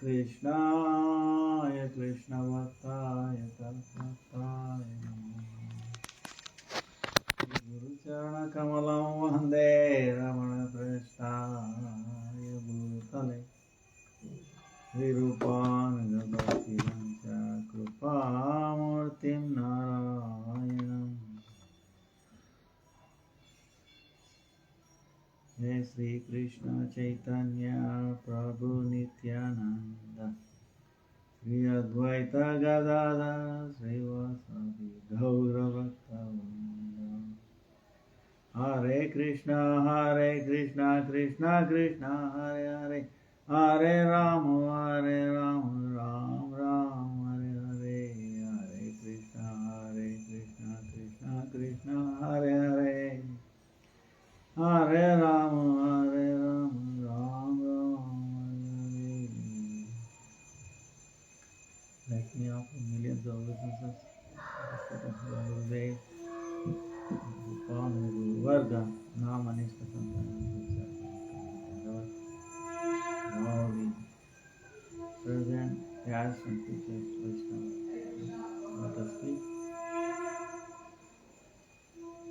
Krishnaya Krishna Bhaktaya Tattvataaya Namo. Guru Charana Kamalam Vande Ramana Prestaya Bhutale Virupam Bhakti-Vidanta Krupamurtim Narayanam. Jai Sri Krishna Chaitanya Prabhu Nityananda Sri Advaita Gadada Sri Vasavi Gaura Bhakta-Vrinda. Hare Krishna Krishna Krishna Hare Hare, Hare Rama Rama Ram Hare Hare. Hare Krishna Krishna Krishna Hare Hare, Hare Rama Ram Hare Hare. Let me offer millions of witnesses of Gurudev, Guru Varga, Namanishka Santana, all the present, past and future Vaishnavas. Let us speak.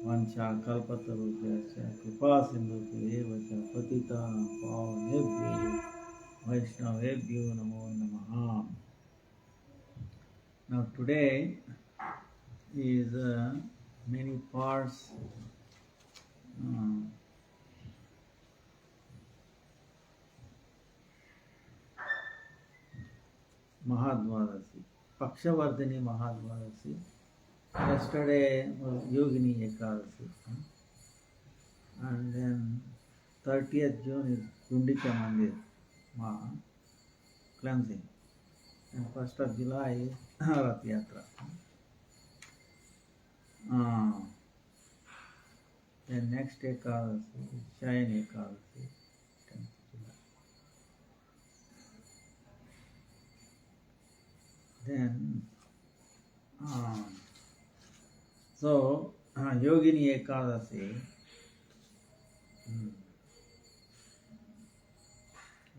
Vancha kalpatarubhyascha kripa sindhubhyo cha patitanam pavanebhyo Vaishnavebhyo namo namaha. Now today is many parts Mahadvarasi, Pakshavardhini Mahadvarasi. Yesterday was Yogini Ekadasi, and then 30th June is Gundika Mandir cleansing, and 1st of July is Rath Yatra. Then next Ekadasi is Shayan Ekadasi, 10th July. Then so Yogini Ekadasi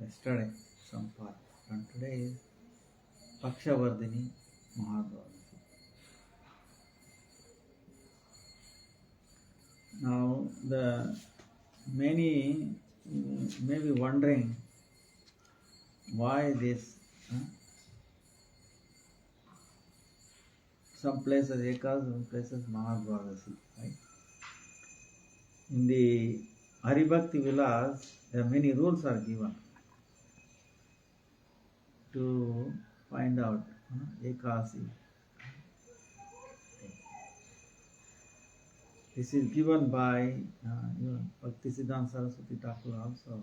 yesterday some part, and today is Pakshavardhini Mahadvarasi. Now the many may be wondering why this some places Ekas, some places Mahadvarasi, right? In the Haribhakti Vilas, there are many rules are given to find out Ekasi. This is given by Bhakti-Vidanta Saraswati Thakur also.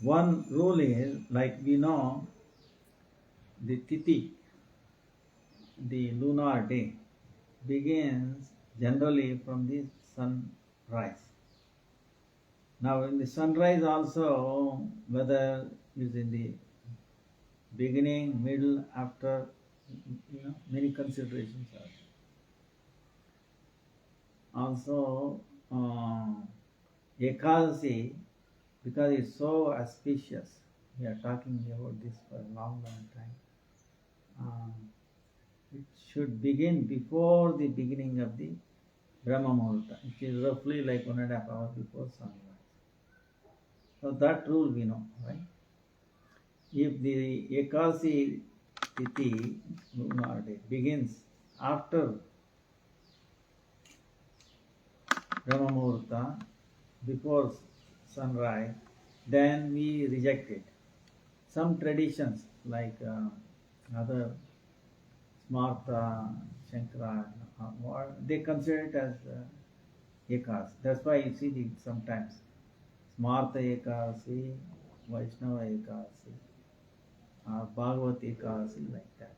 One rule is, like we know, the Tithi, the lunar day, begins generally from the sunrise. Now in the sunrise also, whether is in the beginning, middle, after, many considerations are. Also, Ekadasi, because it's so auspicious, we are talking about this for a long time. It should begin before the beginning of the Brahma Muhurta, which is roughly like 1.5 hours before sunrise. So that rule we know, right? If the Ekasi Tithi lunar day begins after Brahma Muhurta, before sunrise, then we reject it. Some traditions like other Smarta, Shankara, they consider it as Ekas. That's why you see sometimes Smarta Ekasi, Vaishnava Ekasi, or Bhagavat Ekasi, like that.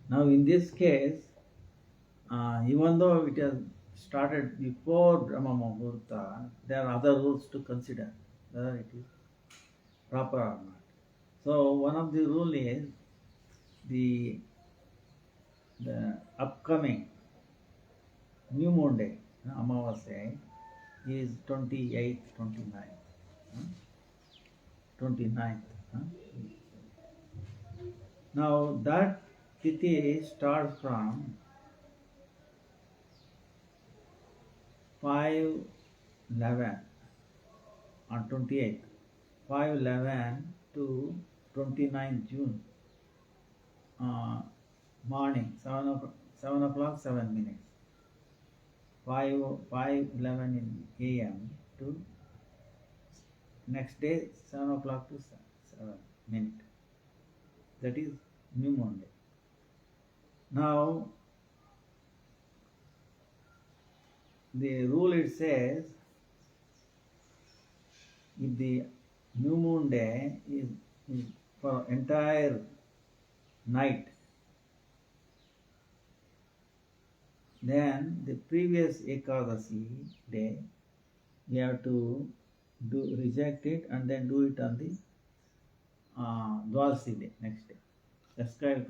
Now in this case, even though it has started before Brahma Muhurta, there are other rules to consider whether it is proper or not. So one of the rules is the upcoming new moon day, Amavasya, is 28th, 29th. huh? 29th. Huh? Now that tithi starts from 5:11 on 28th, 5:11 to 29th June, morning 7 o'clock 7 minutes, 5:11 in a.m. to next day 7 o'clock to 7 minutes. That is new moon day. Now the rule it says, if the new moon day is for entire night, then the previous Ekadasi day we have to reject it and then do it on the Dwasi day, next day. That's called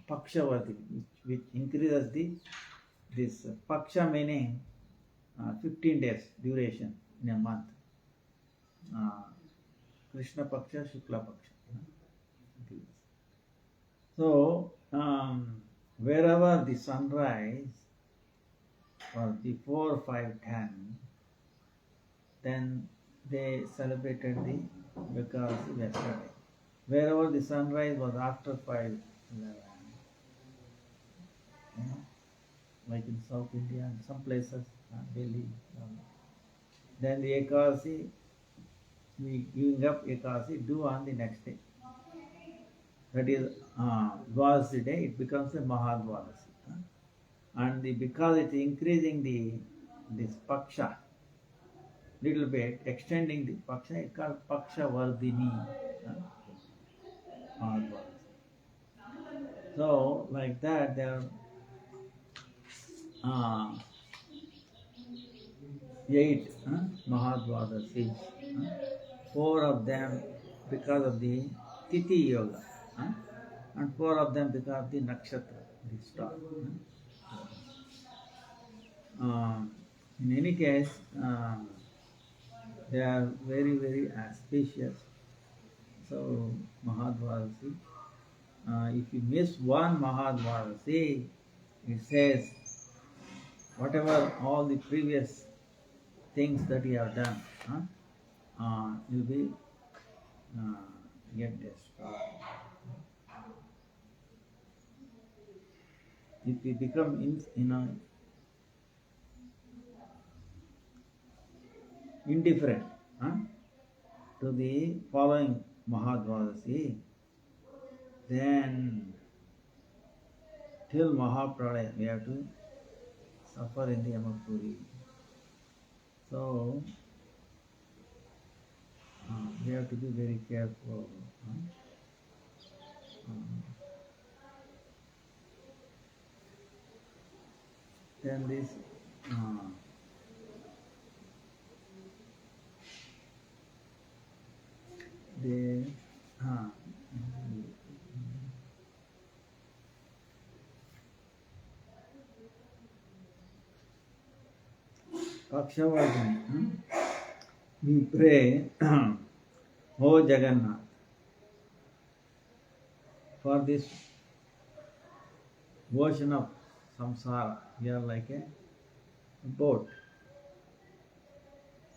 Pakshavati, which increases this Paksha meaning 15 days duration in a month. Krishna Paksha, Shukla Paksha. So, wherever the sunrise was before 5:10, then they celebrated the Ekadasi yesterday. Wherever the sunrise was after 5:11, like in South India and some places, Delhi, then the Ekadasi, we giving up Ekadasi, do on the next day. That is Dwasi day, it becomes a Mahadvadasi. And because it's increasing this Paksha, little bit, extending the Paksha, it's called Paksha Vardhini. So, like that, there are 8 Mahadvadasis. 4 of them because of the Tithi Yoga, and 4 of them because of the Nakshatra, the star. In any case, they are very, very auspicious. So, Mahadvadasi, if you miss one Mahadvadasi, it says, whatever all the previous things that you have done, will be get destroyed. If we become indifferent to the following Mahadvadasi, then till Mahapralaya we have to suffer in the Yamapuri. So we have to be very careful. Then this Pakshavardhani, we pray, O Jagannath, for this ocean of samsara, we are like a boat.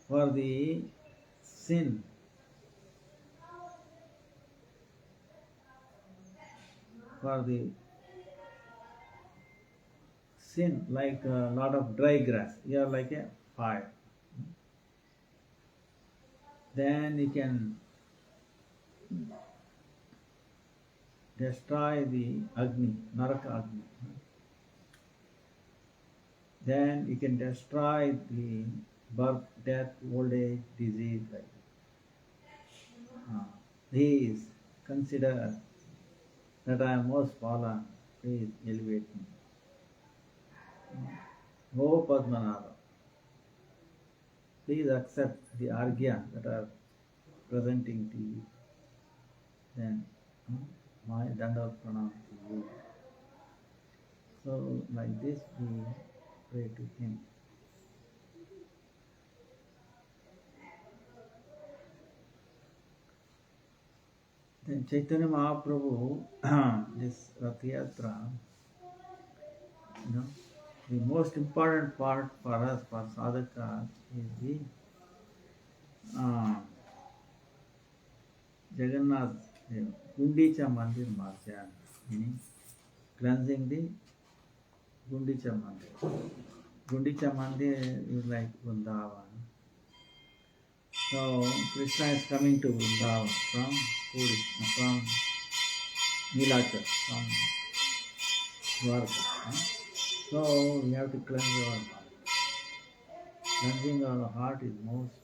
For the sin, like a lot of dry grass, we are like a fire. Then you can destroy the Agni, Naraka Agni. Then you can destroy the birth, death, old age, disease. Like please consider that I am most fallen. Please elevate me. O Padmanabha, please accept the argya that I am presenting to you. Then my Dandavat Pranam to you. So like this we pray to him. Then Chaitanya Mahaprabhu, this Rath Yatra, the most important part for us, for sadhakas, is the Jagannath Gundicha Mandir Marjan, meaning cleansing the Gundicha Mandir. Gundicha Mandir is like Vrindavan. So Krishna is coming to Vrindavan from Puri, from Nilachal, from Dwarka. So we have to cleanse our heart. Cleansing our heart is most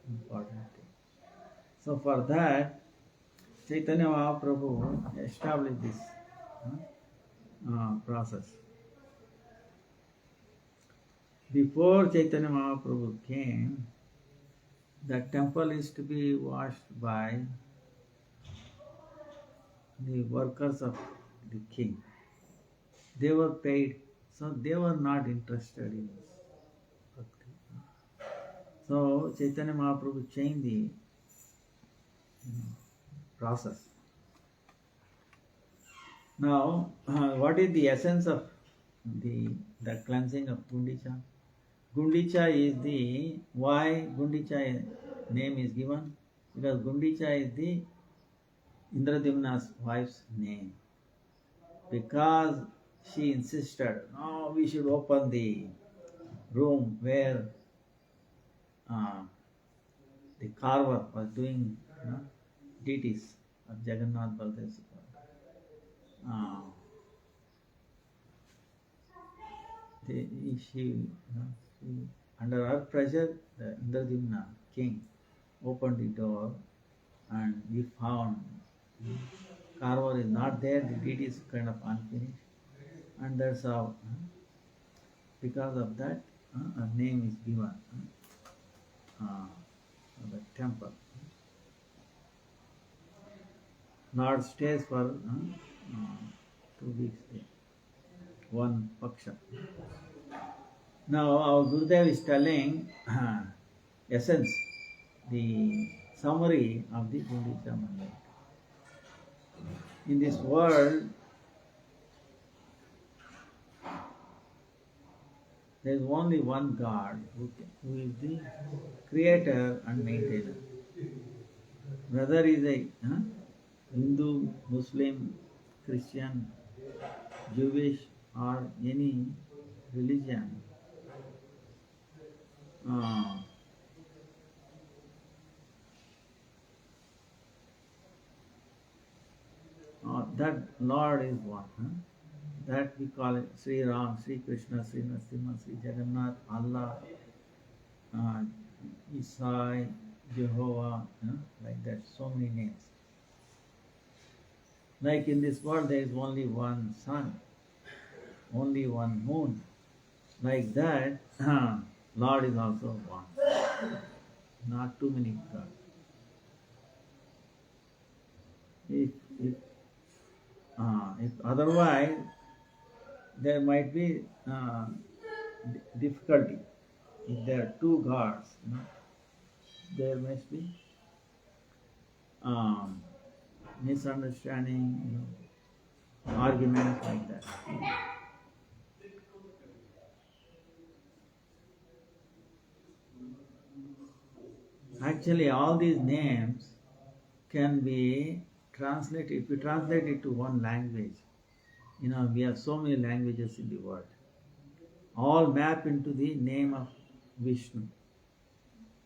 important thing. So for that, Chaitanya Mahaprabhu established this process. Before Chaitanya Mahaprabhu came, the temple is to be washed by the workers of the king. They were paid, so they were not interested in this bhakti. So Chaitanya Mahaprabhu changed the process. Now, what is the essence of the cleansing of Gundicha? Gundicha is the, why Gundicha name is given? Because Gundicha is the Indradimna's wife's name. Because she insisted, no, we should open the room where the carver was doing deities of Jagannath Baldev. She, under her pressure, the Indradimna king opened the door, and we found carver is not there, the deed is kind of unfinished, and that's how, because of that, a name is given the temple. Lord stays for 2 weeks there, one paksha. Now our Gurudev is telling essence, the summary of the Gundicha Mandir. In this world, there is only one God who is the creator and maintainer. Whether he is a Hindu, Muslim, Christian, Jewish, or any religion, that Lord is one. That we call it Sri Ram, Sri Krishna, Sri Narasimha, Sri Jagannath, Allah, Isai, Jehovah, like that, so many names. Like in this world there is only one sun, only one moon. Like that, Lord is also one. Not too many gods. If otherwise, there might be difficulty. If there are two gods, there must be misunderstanding, arguments like that. Actually, all these names can be translated. If you translate it to one language, we have so many languages in the world. All map into the name of Vishnu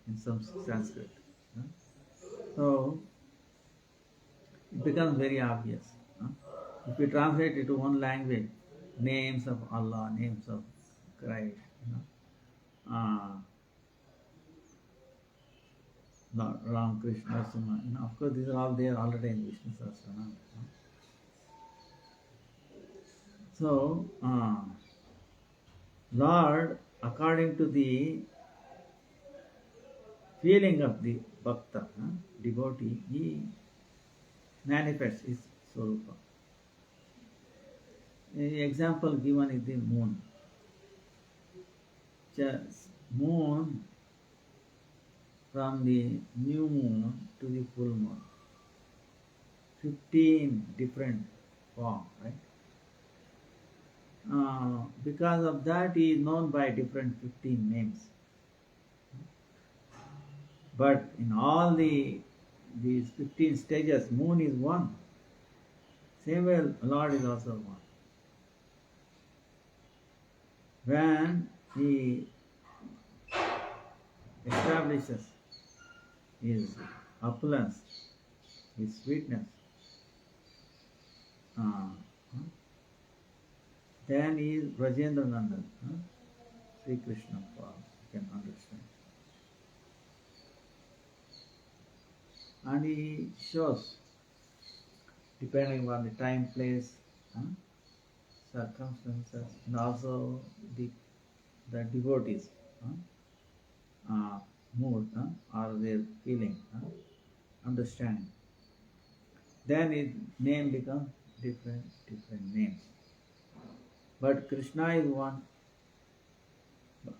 in some Sanskrit. So it becomes very obvious. If you translate it to one language, names of Allah, names of Christ, Ram, Krishna, Narasimha, of course these are all there already in Vishnu Sahasranam. So, Lord, according to the feeling of the bhakta, devotee, he manifests his swarupa. The example given is the moon. Moon, from the new moon to the full moon, 15 different forms, right? Because of that, he is known by different 15 names. But in all these 15 stages, moon is one. Same way, Lord is also one. When he establishes his opulence, his sweetness, then he is Rajendra Nandan, Sri Krishna, you can understand. And he shows, depending on the time, place, circumstances, and also the devotees' mood or their feeling, understanding. Then his name becomes different names. But Krishna is one,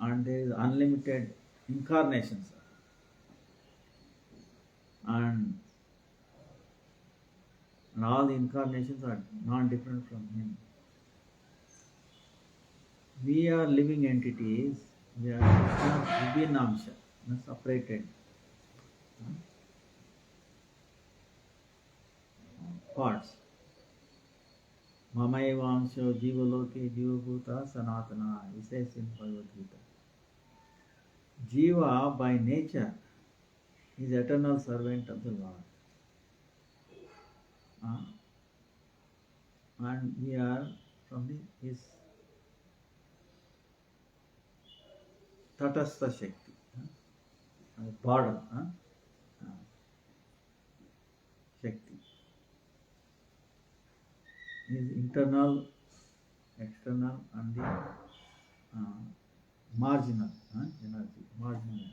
and there is unlimited incarnations. And all the incarnations are non-different from him. We are living entities, we are Vibhinamsha, separated parts. Mamayevamsho jivaloke jivabhuta sanatana, he says in Bhagavad Gita. Jiva by nature is eternal servant of the Lord. And we are from his Tatastha Shakti, border Shakti. His internal, external, and the marginal energy, marginal.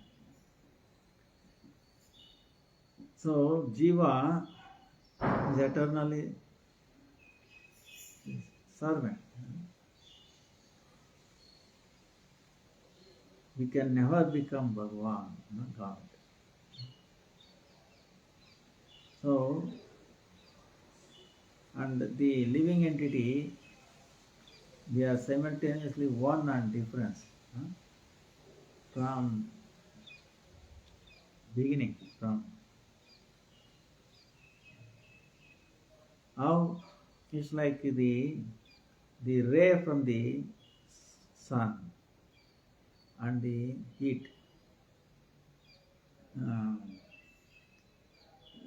So Jiva is eternally servant. We can never become Bhagavan, God. So, and the living entity, they are simultaneously one and different from beginning, from how it's like the ray from the sun and the heat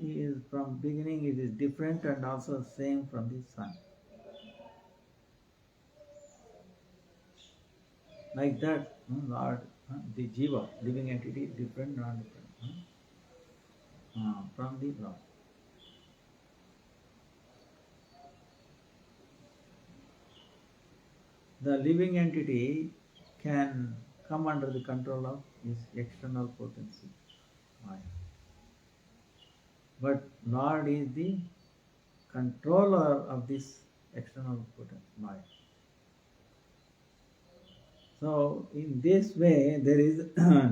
is from beginning it is different and also same from the sun. Like that, Lord, the Jiva, living entity, different, non-different from the Lord. The living entity can come under the control of his external potency, Maya. But Lord is the controller of this external potency, Maya. So, in this way, there is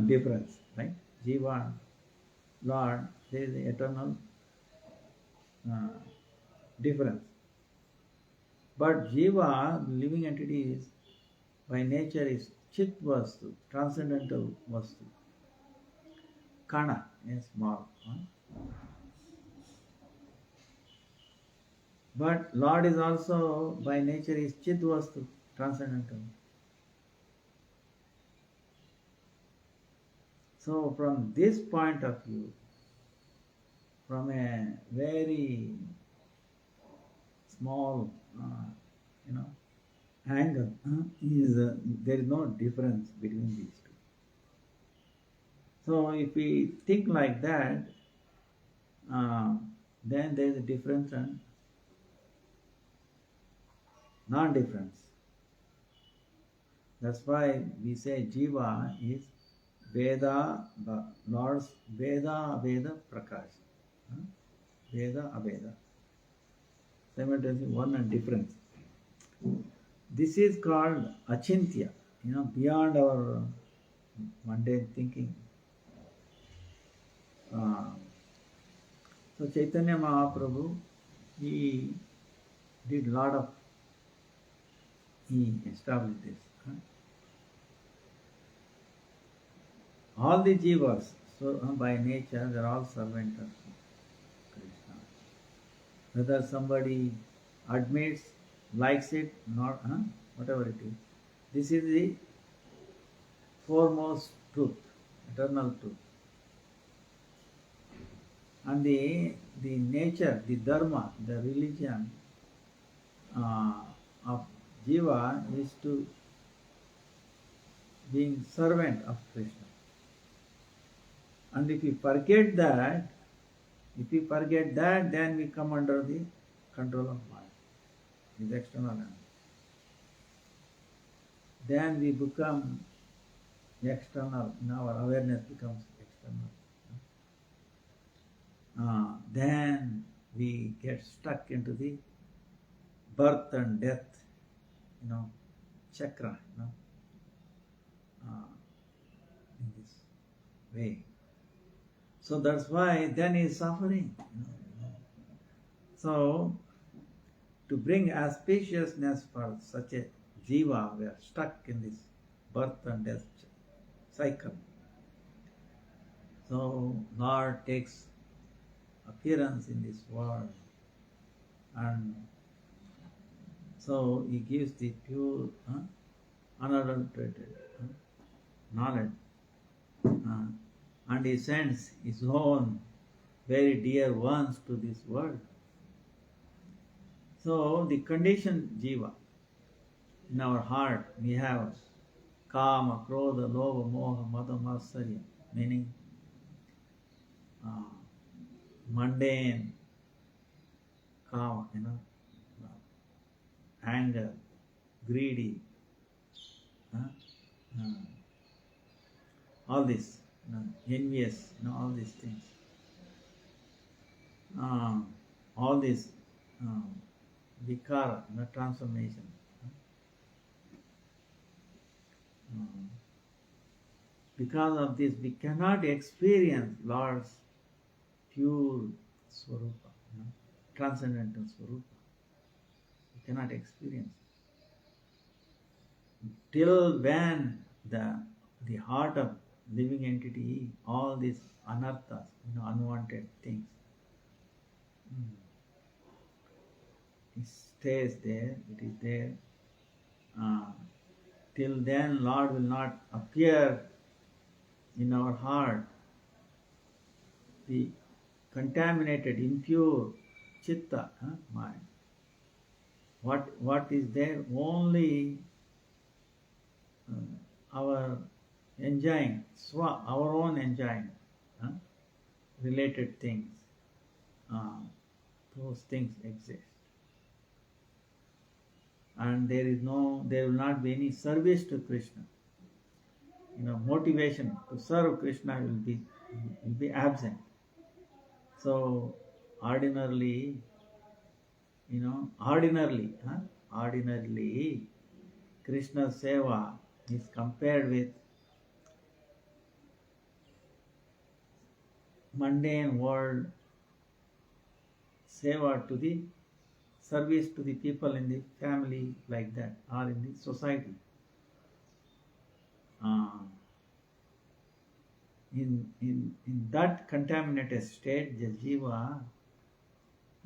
difference, right? Jiva, Lord, there is the eternal difference. But Jiva, living entity, is by nature is Chit Vastu, transcendental Vastu. Kana is small. But Lord is also by nature is Chit Vastu, transcendental. So from this point of view, from a very small, angle, there is no difference between these two. So if we think like that, then there is a difference and non-difference. That's why we say Jiva is Veda, the Lord's Veda, Aveda Prakash. Veda, Aveda. Simultaneously one and difference. This is called Achintya, beyond our mundane thinking. So Chaitanya Mahaprabhu he did lot of, he established this. All the jivas, so by nature, they are all servants of Krishna. Whether somebody admits, likes it, not, whatever it is, this is the foremost truth, eternal truth. And the nature, the dharma, the religion of jiva is to being servant of Krishna. And if we forget that, then we come under the control of mind, the external enemy. Then we become external, our awareness becomes external. Then we get stuck into the birth and death, chakra, in this way. So that's why then he is suffering. So to bring auspiciousness for such a jiva, we are stuck in this birth and death cycle. So Lord takes appearance in this world, and so he gives the pure, unadulterated knowledge, and he sends his own very dear ones to this world. So the conditioned jiva, in our heart we have kama, krodha, lobha, moha, mada, matsarya, meaning mundane kama, anger, greedy, all this, envious, all these things. All this vikara, transformation. Because of this, we cannot experience Lord's pure Swarupa, transcendental Swarupa. We cannot experience. Till when the heart of living entity, all these anarthas, unwanted things, it stays there, it is there. Till then, Lord will not appear in our heart. The contaminated, impure chitta, mind. What is there? Only our enjoying, our own enjoying, related things. Those things exist. And there will not be any service to Krishna. Motivation to serve Krishna will be absent. So ordinarily, Krishna seva is compared with mundane world seva, to the service to the people in the family, like that, or in the society. In that contaminated state, the jiva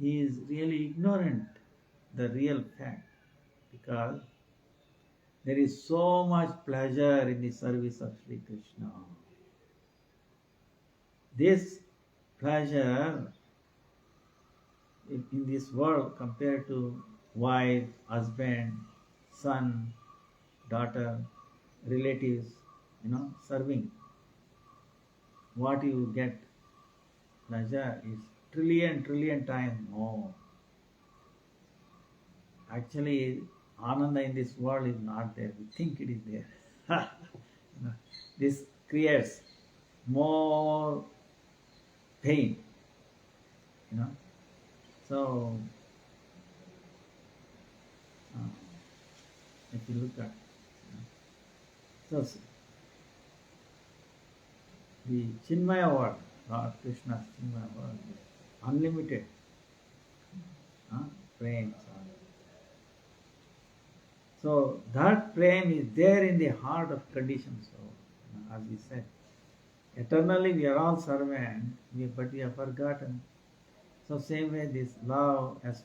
is really ignorant the real fact, because there is so much pleasure in the service of Sri Krishna. This pleasure in this world, compared to wife, husband, son, daughter, relatives, serving, what you get pleasure is trillion times more. Actually, Ananda in this world is not there. We think it is there. This creates more pain. So, if you look at, so the Chinmaya world, Lord Krishna's Chinmaya world, is unlimited. Prem. So that prem is there in the heart of conditioned soul, as we said. Eternally we are all servants, but we have forgotten. So same way this love has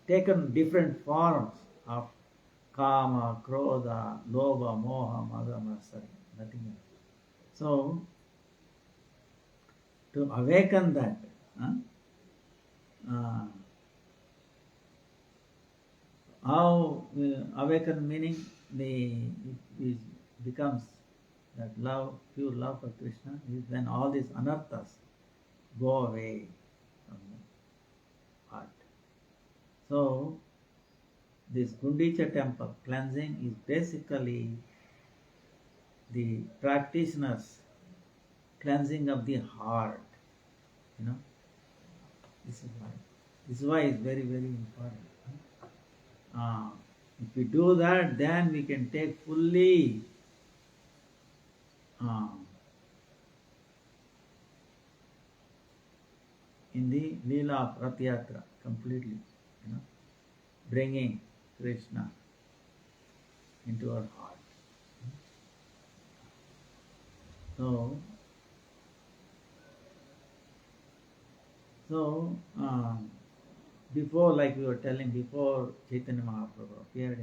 taken different forms of kama, krodha, lobha, moha, mada, masari, nothing else. So to awaken that, how awaken meaning it becomes that love, pure love for Krishna is when all these anarthas go away from the heart. So this Gundicha temple cleansing is basically the practitioner's cleansing of the heart. This is why it's very, very important. If we do that, then we can take fully in the Leela of Rath Yatra completely, bringing Krishna into our heart. So before, like we were telling, before Chaitanya Mahaprabhu appeared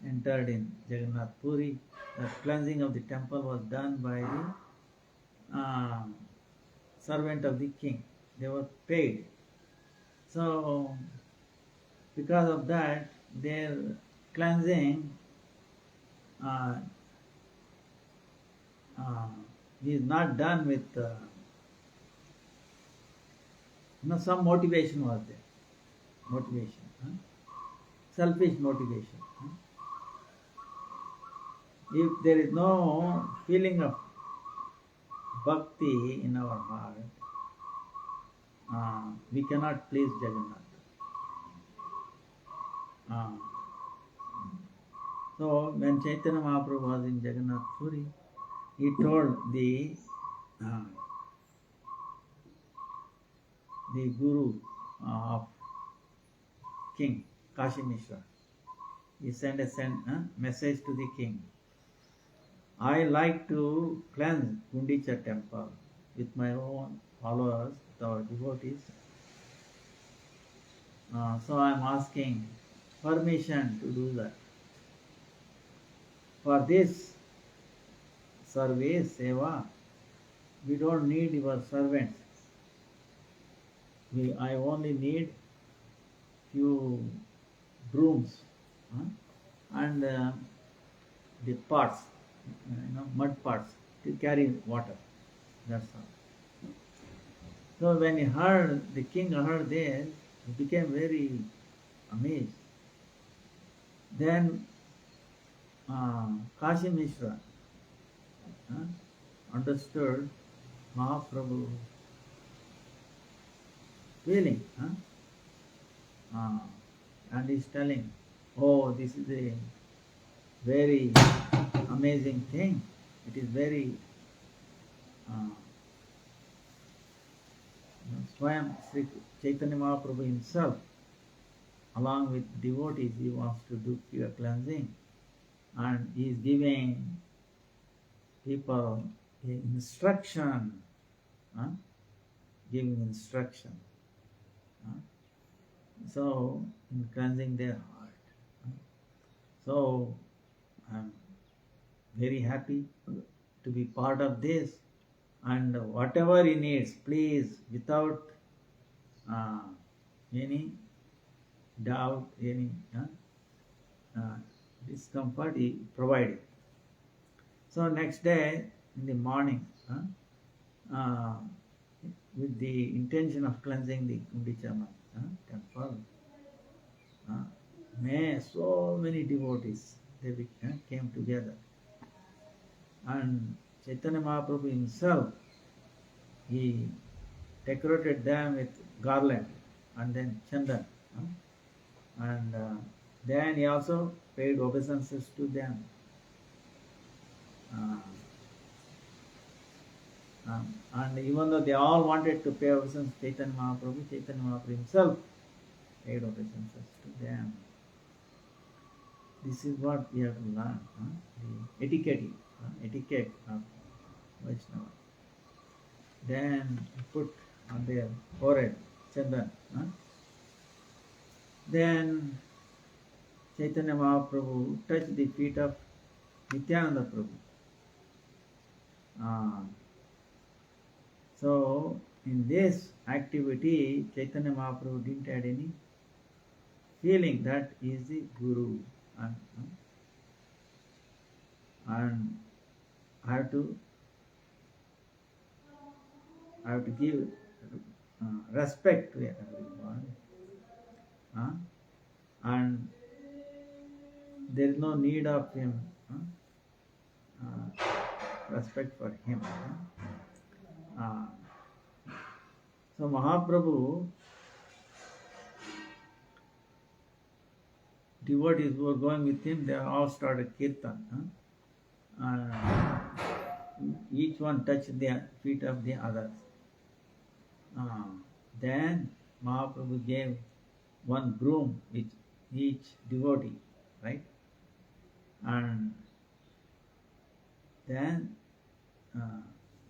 entered in Jagannath Puri, the cleansing of the temple was done by the servant of the king. They were paid. So because of that, their cleansing is not done with some motivation was there. Selfish motivation. If there is no feeling of bhakti in our heart, we cannot please Jagannath. So when Chaitanya Mahaprabhu was in Jagannath Puri, he told the guru of king, Kashi Mishra. He sent a message to the king. I like to cleanse Gundicha temple with my own followers, the devotees. So I am asking permission to do that. For this service, seva, we don't need your servants. I only need few brooms and the pots, mud pots to carry water. That's all. So when the king heard this, he became very amazed. Then Kashi Mishra understood Mahaprabhu's feeling, and he's telling, oh, this is a very amazing thing. It is very Swayam Sri Chaitanya Mahaprabhu himself, along with devotees, he wants to do pure cleansing, and he is giving people instruction, giving instruction. So, in cleansing their heart. So, I'm very happy to be part of this, and whatever he needs, please, without any doubt, any discomfort, he provided. So next day in the morning, with the intention of cleansing the Gundicha temple, so many devotees they came together, and Chaitanya Mahaprabhu himself, he decorated them with garland and then chandan, and then he also paid obeisances to them. And even though they all wanted to pay obeisance to Chaitanya Mahaprabhu himself paid obeisances to them. This is what we have to learn, the etiquette of Vaishnava. Then put on their forehead chandan. Then Chaitanya Mahaprabhu touched the feet of Nityananda Prabhu. So in this activity, Chaitanya Mahaprabhu didn't have any feeling that he is the Guru. And I have to give respect to everyone. And there is no need of him respect for him. So Mahaprabhu, devotees who were going with him, they all started kirtan. Each one touched the feet of the others. Then Mahaprabhu gave one broom with each devotee, right? And then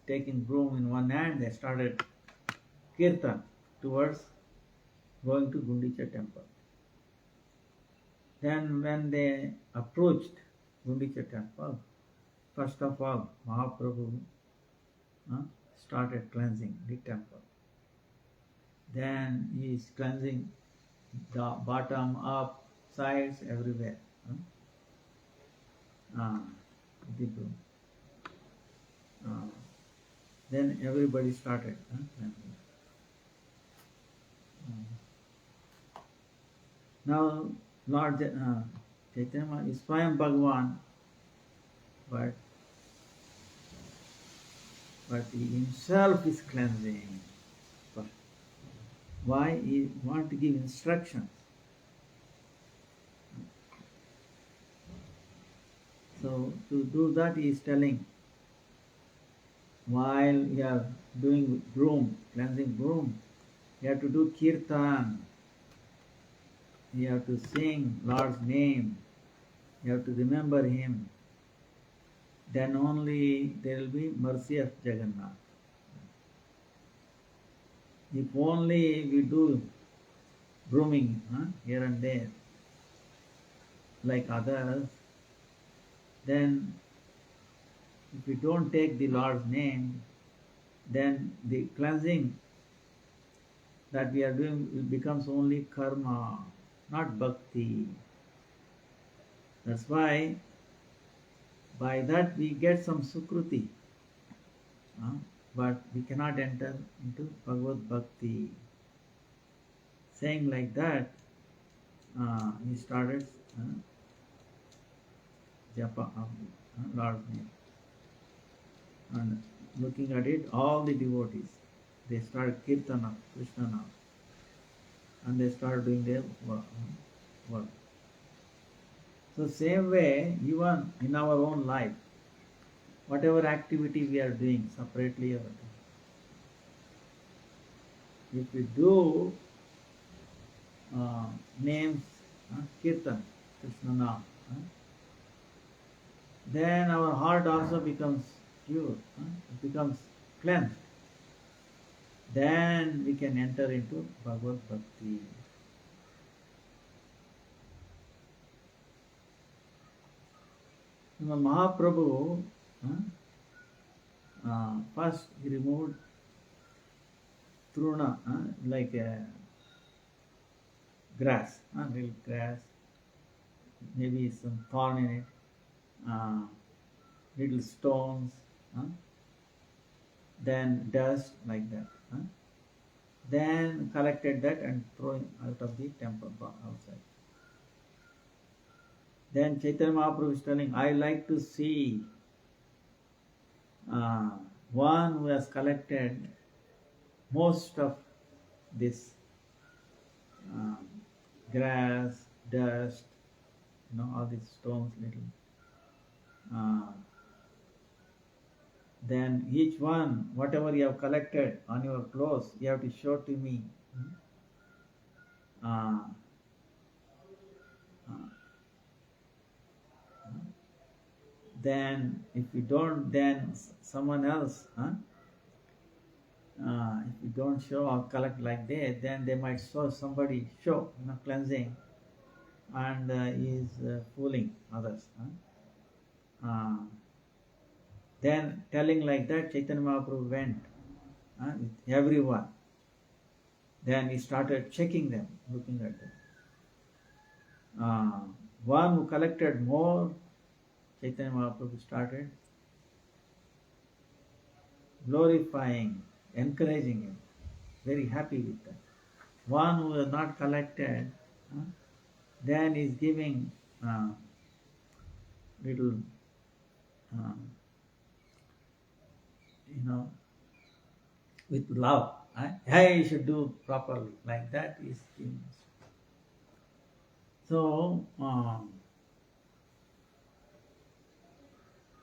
taking broom in one hand, they started kirtan towards going to Gundicha temple. Then when they approached Gundicha temple, first of all, Mahaprabhu started cleansing the temple. Then he is cleansing the bottom, up, sides, everywhere. The broom. Then everybody started cleansing. Now Lord Chaitanya is Swayam Bhagavan, but he himself is cleansing. Why? He wants to give instructions. So to do that, he is telling, while you are doing broom, cleansing broom, you have to do kirtan. You have to sing Lord's name. You have to remember him. Then only there will be mercy of Jagannath. If only we do brooming here and there like others, then if we don't take the Lord's name, then the cleansing that we are doing becomes only karma, not bhakti. That's why by that we get some sukruti, but we cannot enter into Bhagavad Bhakti. Saying like that, he started japa of Lord's name. And looking at it, all the devotees, they started kirtan of Krishna now. And they started doing their work. So same way, even in our own life, whatever activity we are doing separately, if we do names, kirtan, Krishna Nam, then our heart also becomes pure, it becomes cleansed. Then we can enter into Bhagavad Bhakti. Mahaprabhu, first he removed truna, like grass, little grass, maybe some thorn in it, little stones, then dust like that. Then collected that and thrown out of the temple outside. Then Chaitanya Mahaprabhu is telling, I like to see one who has collected most of this grass, dust, all these stones, little. Then each one, whatever you have collected on your clothes, you have to show to me. Uh, uh, then if you don't, then someone else, if you don't show or collect like that, then they might show cleansing, and is fooling others. Uh, then telling like that, Chaitanya Mahaprabhu went with everyone. Then he started checking them, looking at them. One who collected more, Chaitanya Mahaprabhu started glorifying, encouraging him, very happy with that. One who has not collected, then is giving little, with love. Hey, you should do properly. Like that is giving. So,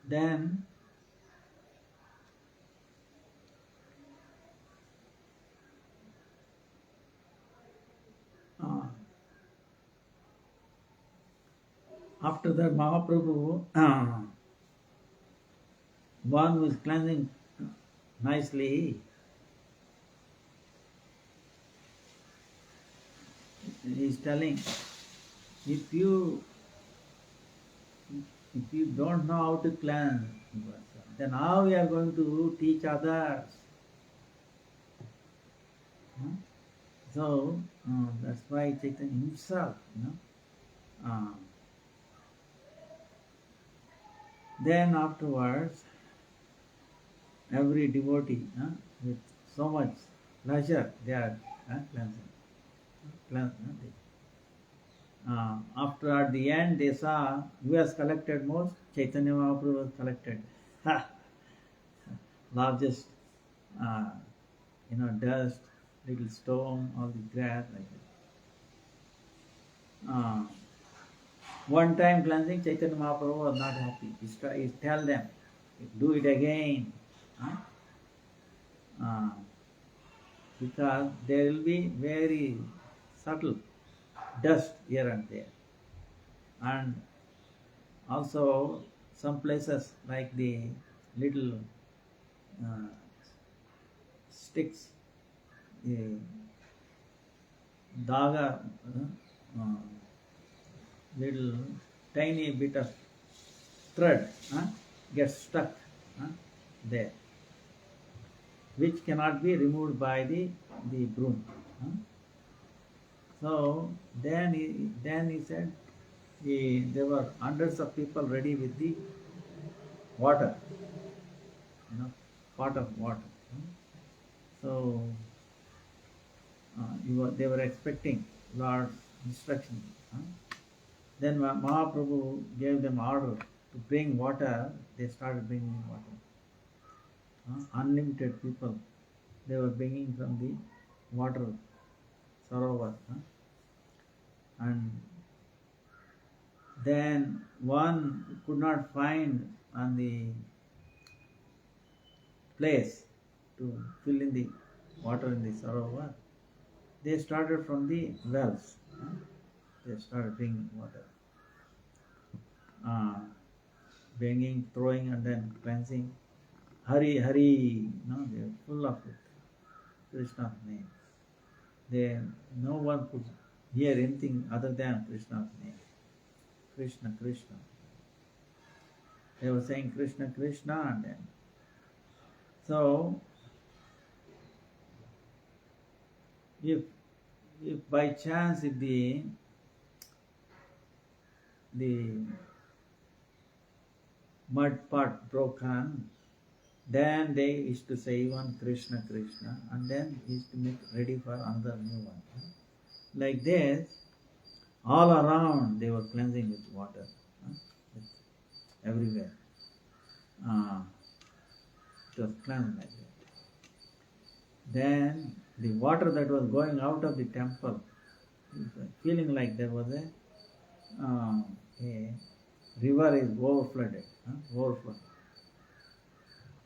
then after that, Mahaprabhu, one who is cleansing nicely, he is telling, if you don't know how to cleanse, then how we are going to teach others? So that's why Chaitanya himself, then afterwards, every devotee with so much pleasure they are cleansing. After at the end they saw who has collected most. Chaitanya Mahaprabhu has collected largest dust, little stone, all the grass like that. One time cleansing, Chaitanya Mahaprabhu was not happy. He tell them, do it again. Because there will be very subtle dust here and there. And also some places like the little sticks, the daga, little tiny bit of thread gets stuck there, which cannot be removed by the broom. So then he said, there were hundreds of people ready with the water, pot of water. So they were expecting Lord's instruction. Then Mahaprabhu gave them order to bring water. They started bringing water. Unlimited people, they were bringing from the water sarovar. And then one could not find on the place to fill in the water in the sarovar. They started from the wells. They started bringing water. Bringing, throwing, and then cleansing. Hari, Hari, they were full of it. Krishna's name. No one could hear anything other than Krishna's name. Krishna, Krishna. They were saying Krishna, Krishna, and then. So, if by chance if the mud pot broken, then they used to say one Krishna, Krishna, and then used to make ready for another new one. Like this, all around they were cleansing with water, everywhere. It was cleansed like that. Then the water that was going out of the temple, feeling like there was a river is overflowed.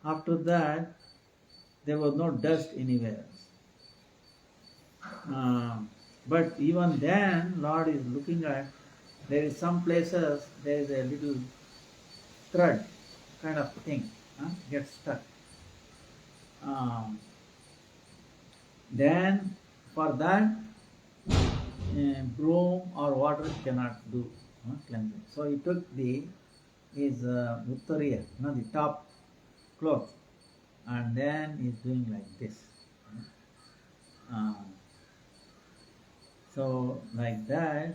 After that, there was no dust anywhere. But even then, Lord is looking at, there is some places, there is a little thread kind of thing, gets stuck. Then for that, broom or water cannot do cleansing. So he took his uttariya, the top cloth, and then he's doing like this. So like that,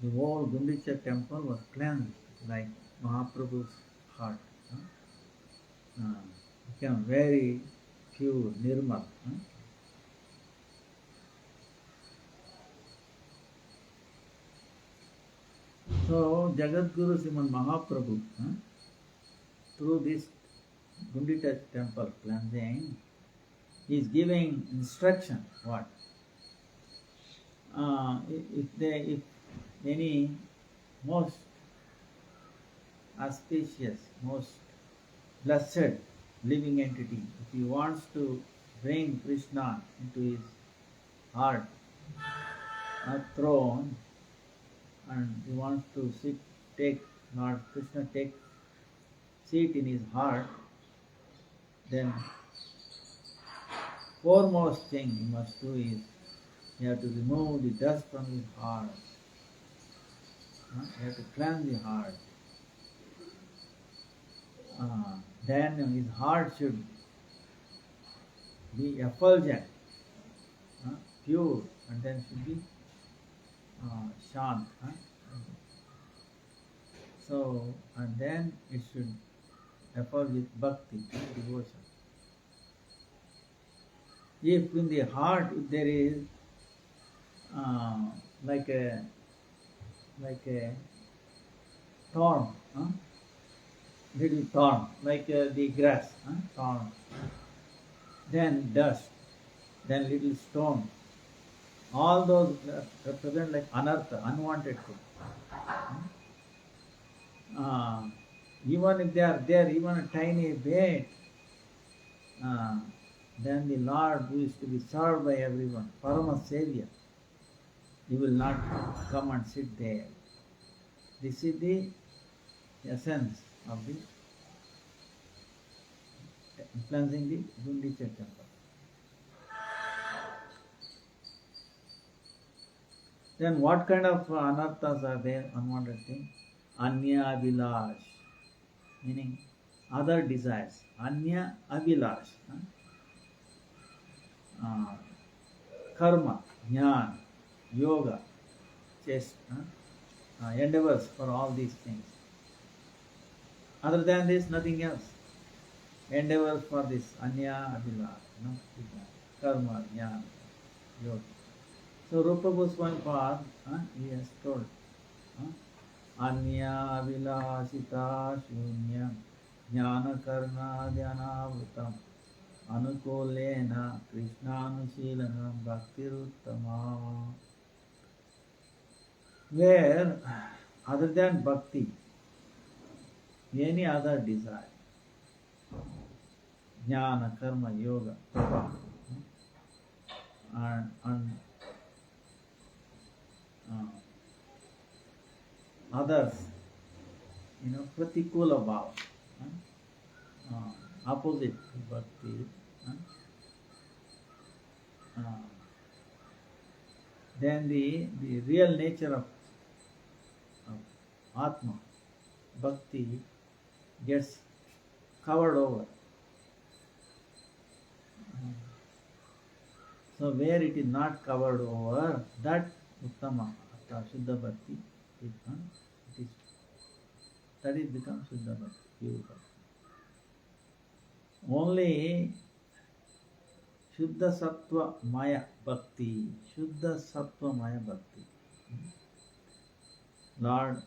the whole Gundicha temple was cleansed like Mahaprabhu's heart. Became very pure, nirmal. So Jagadguru Sriman Mahaprabhu, through this Gundicha temple cleansing, he is giving instruction. What? If any most auspicious, most blessed living entity, if he wants to bring Krishna into his heart, a throne, and he wants to take Lord Krishna take seat in his heart, then foremost thing he must do is he has to remove the dust from his heart. He has to cleanse the heart. Then his heart should be effulgent, pure, and then should be shant. So, and then it should effulge with bhakti, devotion. If in the heart, if there is like a thorn, little thorn, like the grass, thorn, then dust, then little stone, all those represent like anartha, unwanted things. Even if they are there, even a tiny bit, then the Lord, who is to be served by everyone, Parama Savior, he will not come and sit there. This is the essence of the cleansing the Gundicha temple. Then what kind of anarthas are there, unwanted things? Anya Abhilash, meaning other desires. Anya Abhilash. Karma, jnana, yoga, chest, endeavors for all these things. Other than this, nothing else. Endeavors for this anya abhilash, karma, jnana, yoga. So Rupa Goswami Pad, he has told, anya abhilashita shunya jnana karna dhyanavrutam anukulena krishnanushilanam bhaktiruttama. Where other than bhakti, any other desire, jnana, karma, yoga, and others, pratikula bhava, opposite to bhakti, then the real nature of Atma, Bhakti, gets covered over. So where it is not covered over, that Uttama, Shuddha Bhakti, that is becomes Shuddha Bhakti, pure Bhakti. Only Shuddha Sattva Maya Bhakti, Shuddha Sattva Maya Bhakti. Lord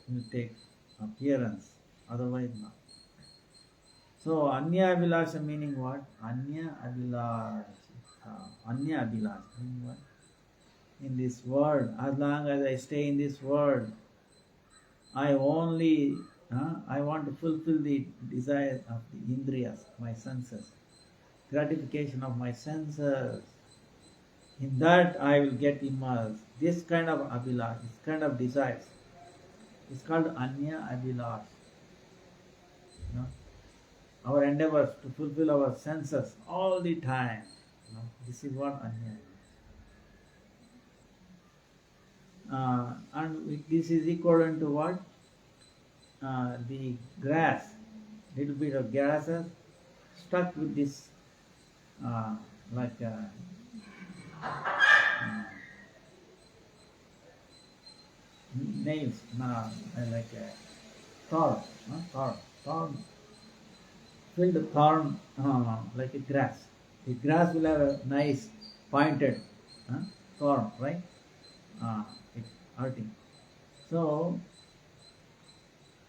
will take appearance, otherwise not. So Anya Abhilasha meaning what? Anya Abhilasha. Anya Abhilasha meaning what? In this world, as long as I stay in this world, I only I want to fulfill the desire of the indriyas, my senses, gratification of my senses. In that I will get immersed. This kind of abhilash, this kind of desires, is called anya abhilash. You know, our endeavors to fulfill our senses all the time. You know, this is what anya is. And this is equivalent to what? The grass, little bit of grasses stuck with this like nails, like thorn, thorn, filled thorn like a grass. The grass will have a nice pointed thorn, right? It's hurting. So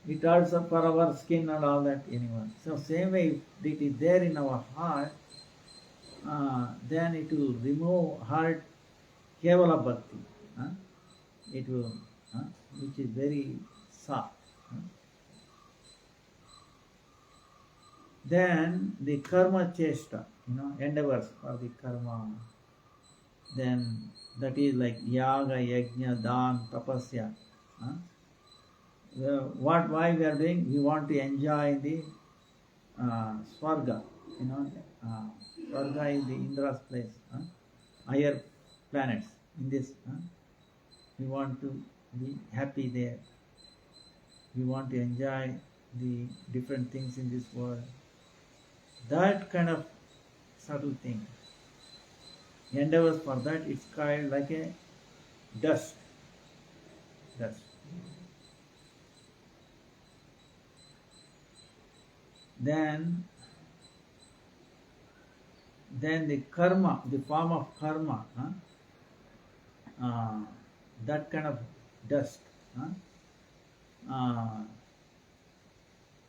it also for our skin and all that anyway. So same way, if it is there in our heart, then it will remove heart kevala bhakti. It will, which is very soft. Then the karma chesta, endeavors for the karma. Then that is like yaga, yajna, dan, tapasya. Why we are doing? We want to enjoy the swarga, swarga is the Indra's place, higher planets in this. We want to be happy there. We want to enjoy the different things in this world. That kind of subtle thing. Endeavors for that, it's called like a dust. Then the karma, the form of karma, that kind of dust,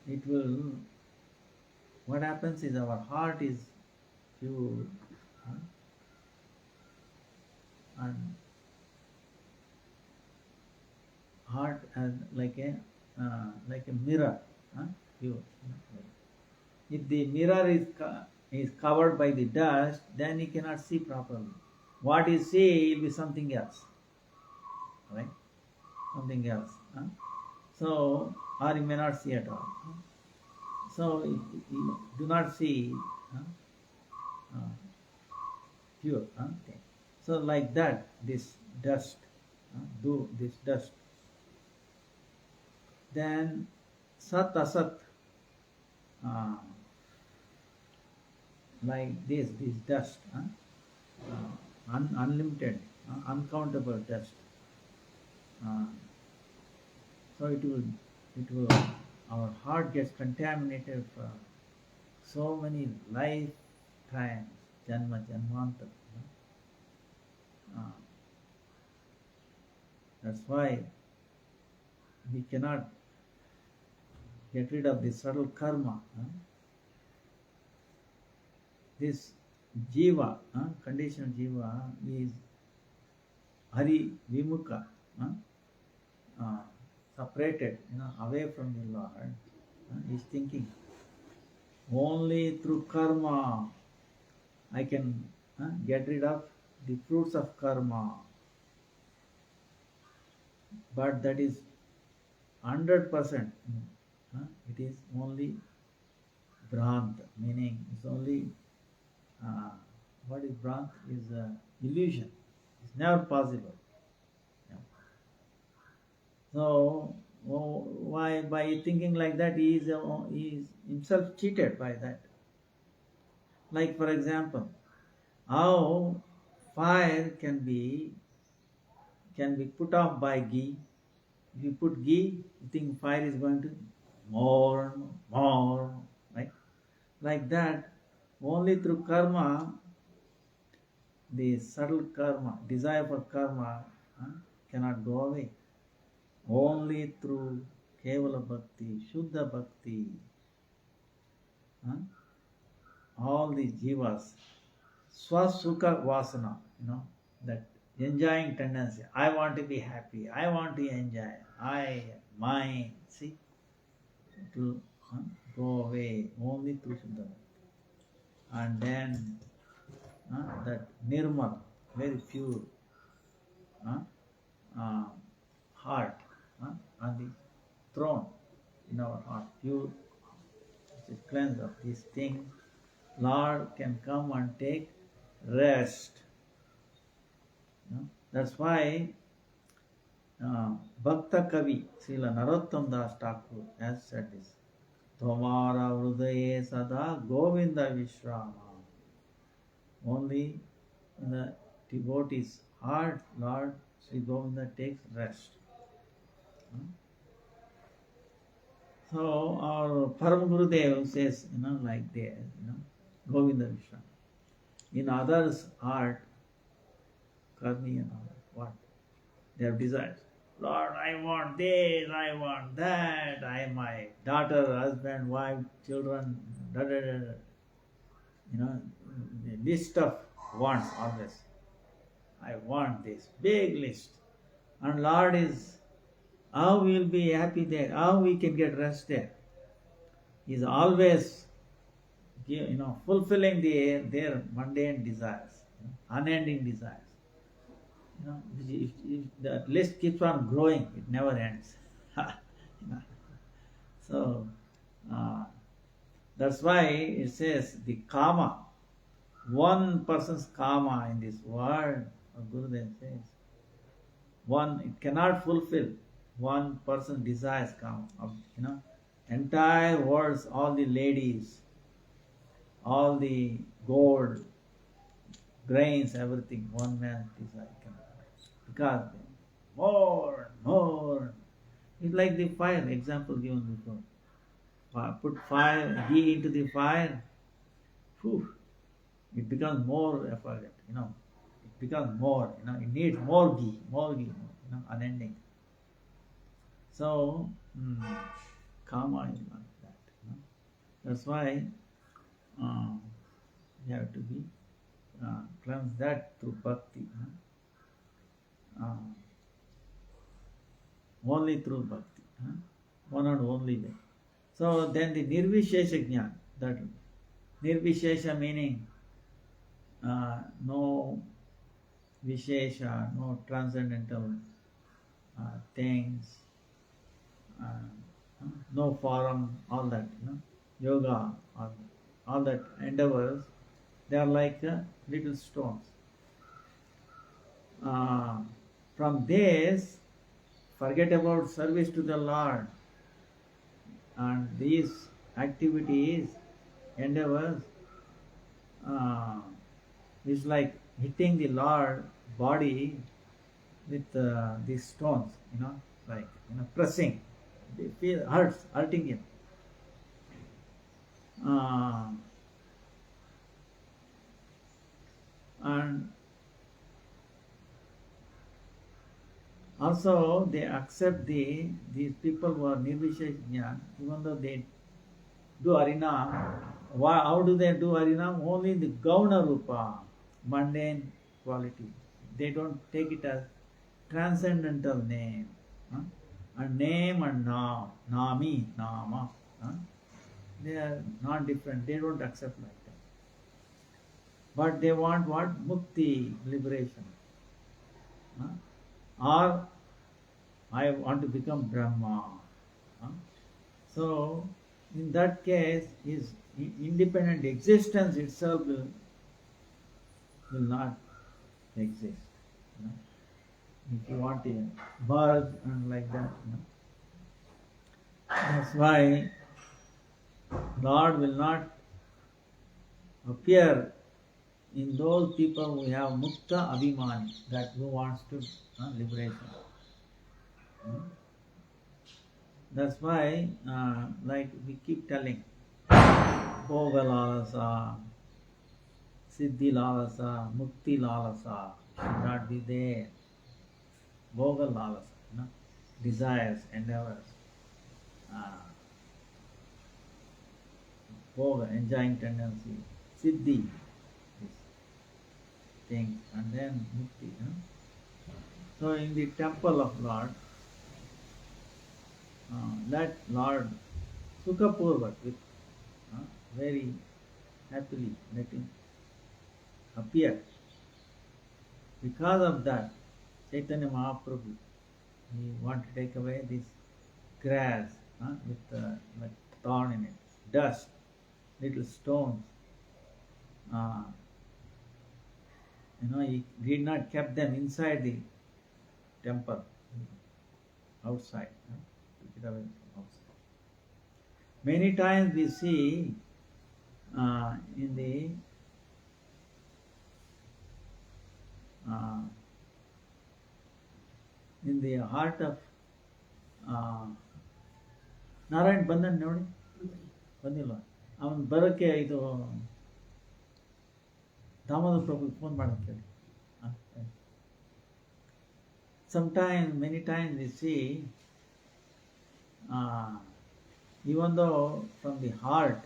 it will, what happens is our heart is pure, and heart as like a mirror, pure. If the mirror is covered by the dust, then you cannot see properly. What you see will be something else, right? Something else. So, or you may not see at all. So, you do not see pure. Okay. So, like that, this dust, this dust. Then, sat asat, like this dust, unlimited, uncountable dust. So it will, our heart gets contaminated for so many lifetimes, janmantara. That's why we cannot get rid of this subtle karma. This jiva, conditioned jiva, is hari vimukha, separated, away from the Lord. Is thinking only through karma I can get rid of the fruits of karma. But that is 100%. It is only Bhrant, meaning it's only, what is Bhrant? Is illusion. It's never possible. Yeah. So, why by thinking like that, he is himself cheated by that. Like for example, how fire can be put off by ghee. If you put ghee, you think fire is going to more, right? Like that, only through karma, the subtle karma, desire for karma, cannot go away. Only through kevala bhakti, shuddha bhakti, all the jivas, swasukha vasana, that enjoying tendency. I want to be happy. I want to enjoy. Mine. See, it will go away only through Shuddha Bhakti. And then that Nirmal, very pure uh, heart on the throne in our heart, pure, which is cleansed of these things, Lord can come and take rest. That's why Bhakta Kavi, Srila Narottam Das Thakur has said this. Tomara Hrudaye Sada Govinda Vishrama. Only in the devotee's heart, Lord Sri Govinda takes rest. So our Param Gurudev says, like this, Govinda Vishrama. In others' heart, Karmi and all, what? They have desires. Lord, I want this, I want that, my daughter, husband, wife, children, the list of wants always. I want this, big list. And Lord is, how we will be happy there, how we can get rest there. He is always, fulfilling their mundane desires, unending desires. If the list keeps on growing, it never ends. So that's why it says the karma, one person's karma in this world, Gurudev says, it cannot fulfill one person's desires karma. Entire worlds, all the ladies, all the gold, grains, everything, one man's desire cannot. Because more and more. It's like the fire, example given before. Put ghee into the fire, it becomes more effort, It becomes more, it needs more ghee, unending. So, karma is like that. That's why you have to be cleanse that through bhakti. Only through bhakti, one and only way. So then the nirvishesha jnana, that nirvishesha meaning no vishesha, no transcendental things, no form, all that, yoga, all that endeavors, they are like little stones. From this, forget about service to the Lord, and these activities, endeavors, is like hitting the Lord body with these stones, like pressing. They feel hurting him. And also they accept these people who are nirvishesha jnana, even though they do harinam. How do they do harinam? Only in the gauna rupa, mundane quality. They don't take it as transcendental name. And name and naam, nami, nama. They are not different. They don't accept like that. But they want what? Mukti, liberation. Or I want to become Brahma. So, in that case, his independent existence itself will not exist. If you want to merge and like that. That's why Lord will not appear in those people who have mukta abhimani, that who wants to liberation. That's why, like we keep telling, Bhoga lalasa, Siddhi lalasa, Mukti lalasa should not be there. Bhoga lalasa, desires, endeavors, Bhoga, enjoying tendency, Siddhi, things, and then Mukti. So in the temple of Lord, let Lord Sukha-purvak, with very happily letting appear. Because of that, Chaitanya Mahaprabhu, he wanted to take away this grass with like thorn in it, dust, little stones. He did not keep them inside the temple, outside. Took it away from outside. Many times we see in the heart of Narayan ಬಂದನ್ ನೋಡಿ ಬಂದಿಲ್ವ ಅವನು ಬರೋಕ್ಕೆ ಇದು Damodar ಪ್ರಭುಗೆ phone ಮಾಡೋಕ್ಕೆ ಹೇಳಿ. Sometimes, many times we see, even though from the heart,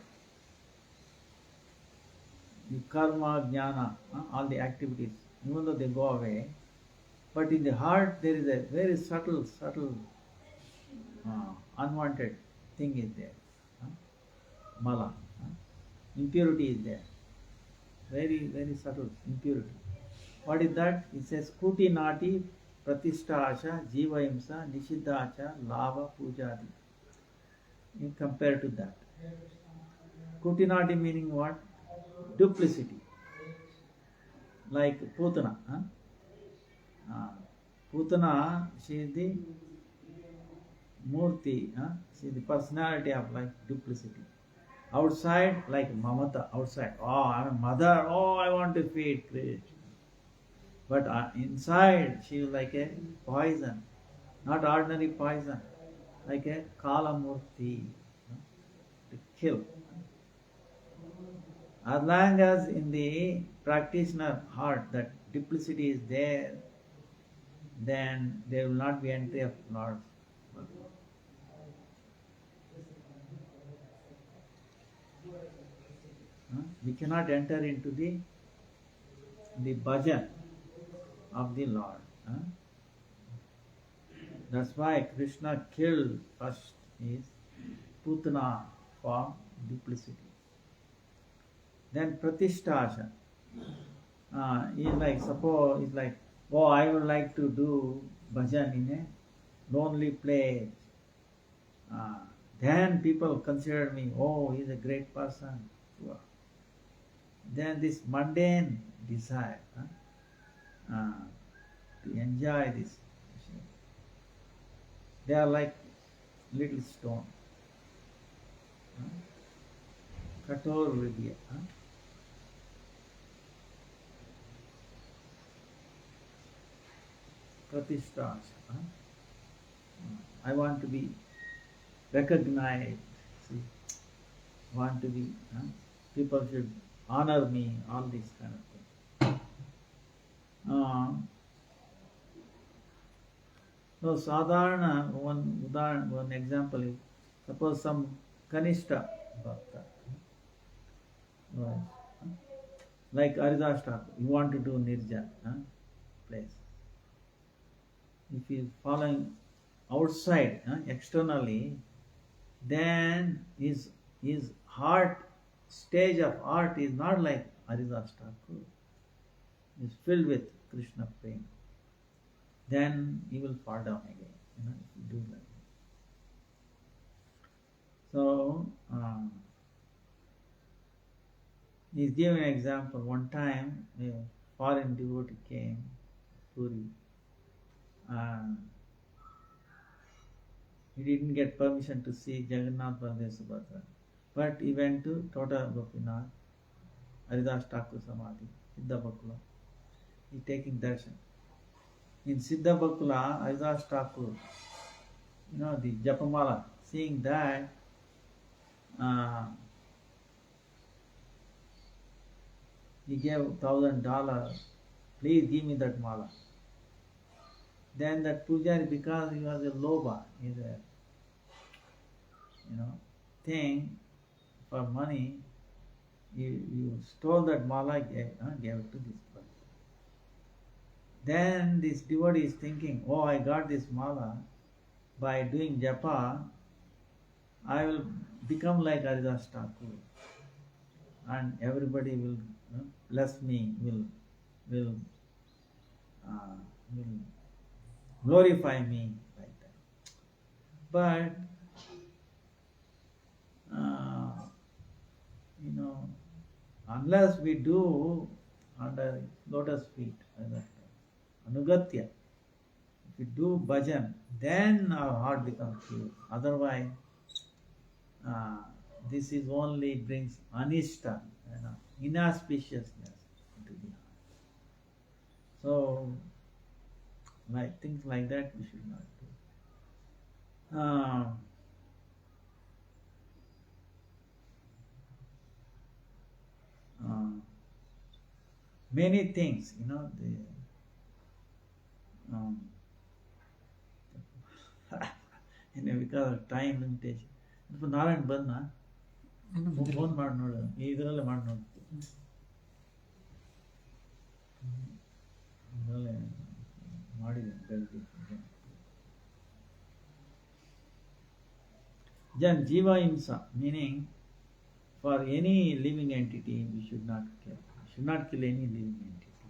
the karma, jnana, all the activities, even though they go away, but in the heart there is a very subtle, unwanted thing is there. Mala, impurity is there. Very, very subtle impurity. What is that? It says kuti nati pratisthasha jivahimsa nishiddhacha lava pujadi. In compared to that, kuti nati meaning what? Duplicity. Like Putana. Putana, she is the Murti, she is the personality of like duplicity. Outside, like Mamata, outside. Oh, I'm a mother. Oh, I want to feed Krishna. But inside, she is like a poison. Not ordinary poison. Like a Kala Murti. To kill. As long as in the practitioner heart that duplicity is there, then there will not be entry of Lord. We cannot enter into the bhajan of the Lord. That's why Krishna killed first is Putana for duplicity. Then Pratisthasha is like, suppose it's like, oh, I would like to do bhajan in a lonely place. Then people consider me, oh, he's a great person. Then this mundane desire to enjoy this, they are like little stone. Kator Vidya. Pratisthas. I want to be recognized. See, want to be, people should honor me, all these kind of things. So, sadharana, one example is, suppose some Kanishta Bhakta, like Haridas Thakur, you want to do Nirjan place. If he is following outside, externally, then his heart, stage of art is not like Haridas Thakur. Is filled with Krishna prema. Then he will fall down again. If you do that. So he's giving an example. One time a foreign devotee came, Puri. He didn't get permission to see Jagannath Rath Yatra, but he went to Tota Gopinath, Haridas Thakur Samadhi, Siddha Bakula. He's taking darshan. In Siddha Bakula, Haridas Thakur, the Japamala, seeing that, he gave $1,000, please give me that mala. Then that pujari, because he was a loba, is a thing for money, you stole that mala, gave it to this person. Then this devotee is thinking, oh, I got this mala by doing japa, I will become like Haridas Thakur, and everybody will bless me, will uh, will glorify me like that. But unless we do under lotus feet, anugatya, if we do bhajan, then our heart becomes pure. Otherwise, this is only brings anishta, inauspiciousness into the heart. So, like things like that, we should not do. Many things, because of time limitation. Narayan ಬಂದ್ನಾ phone ಮಾಡಿ ನೋಡು, ಇದರಲ್ಲೇ ಮಾಡಿ ನೋಡು, ಇದರಲ್ಲೇ ಮಾಡಿದ್ದೀನಿ ಬೆಳಗ್ಗೆ. Then jiva himsa, meaning for any living entity we should not kill. We should not kill any living entity.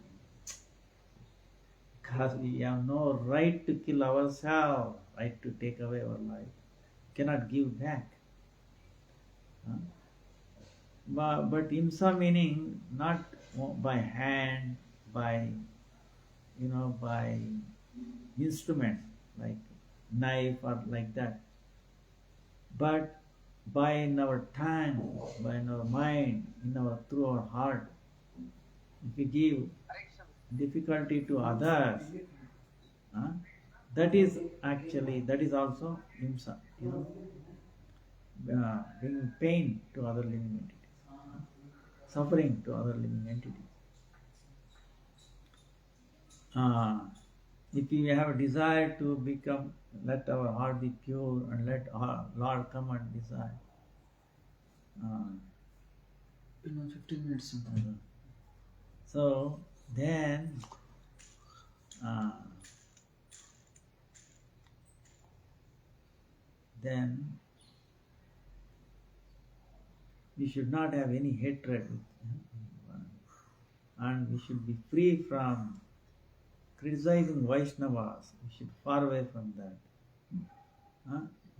Because we have no right to kill ourselves, right to take away our life. Cannot give back. But himsa meaning not by hand, by instruments like knife or like that, but by in our tongue, by in our mind, through our heart. If we give difficulty to others, that is also himsa, bringing pain to other living entities, suffering to other living entities. If we have a desire to let our heart be pure and let our Lord come and desire. 15 minutes. So then, we should not have any hatred with anyone, and we should be free from criticizing Vaishnavas. We should far away from that,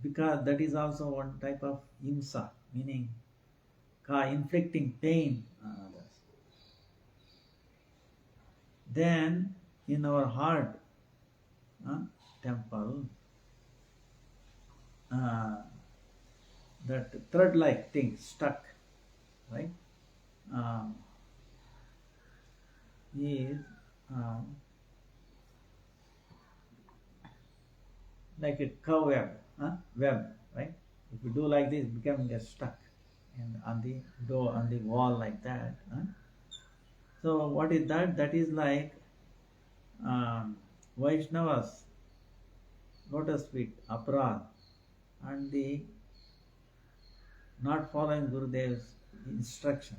because that is also one type of himsa, meaning inflicting pain on others. Then in our heart temple, that thread-like thing stuck, right, is like a cobweb, web, right? If you do like this, it gets stuck and on the door, on the wall like that. So what is that? That is like Vaishnavas, lotus feet, aparad, and the not following Gurudev's instruction,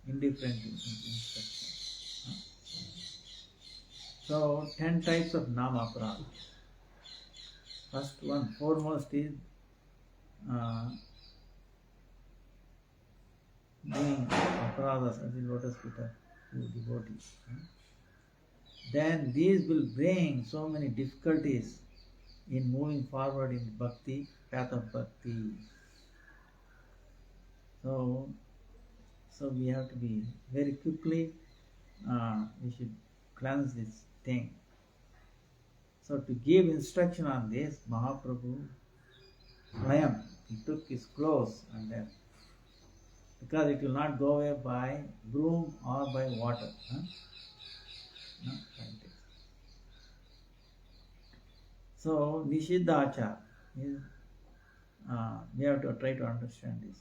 indifferent instruction. So 10 types of nama aparad. First one, foremost is doing aparadas as in lotus feet to devotees. Then these will bring so many difficulties in moving forward in bhakti, path of bhakti. So we have to be very quickly, we should cleanse this thing. So to give instruction on this, Mahaprabhu Swayam, he took his clothes and then, because it will not go away by broom or by water. No, like this. So Nishiddha Achar is, we have to try to understand this.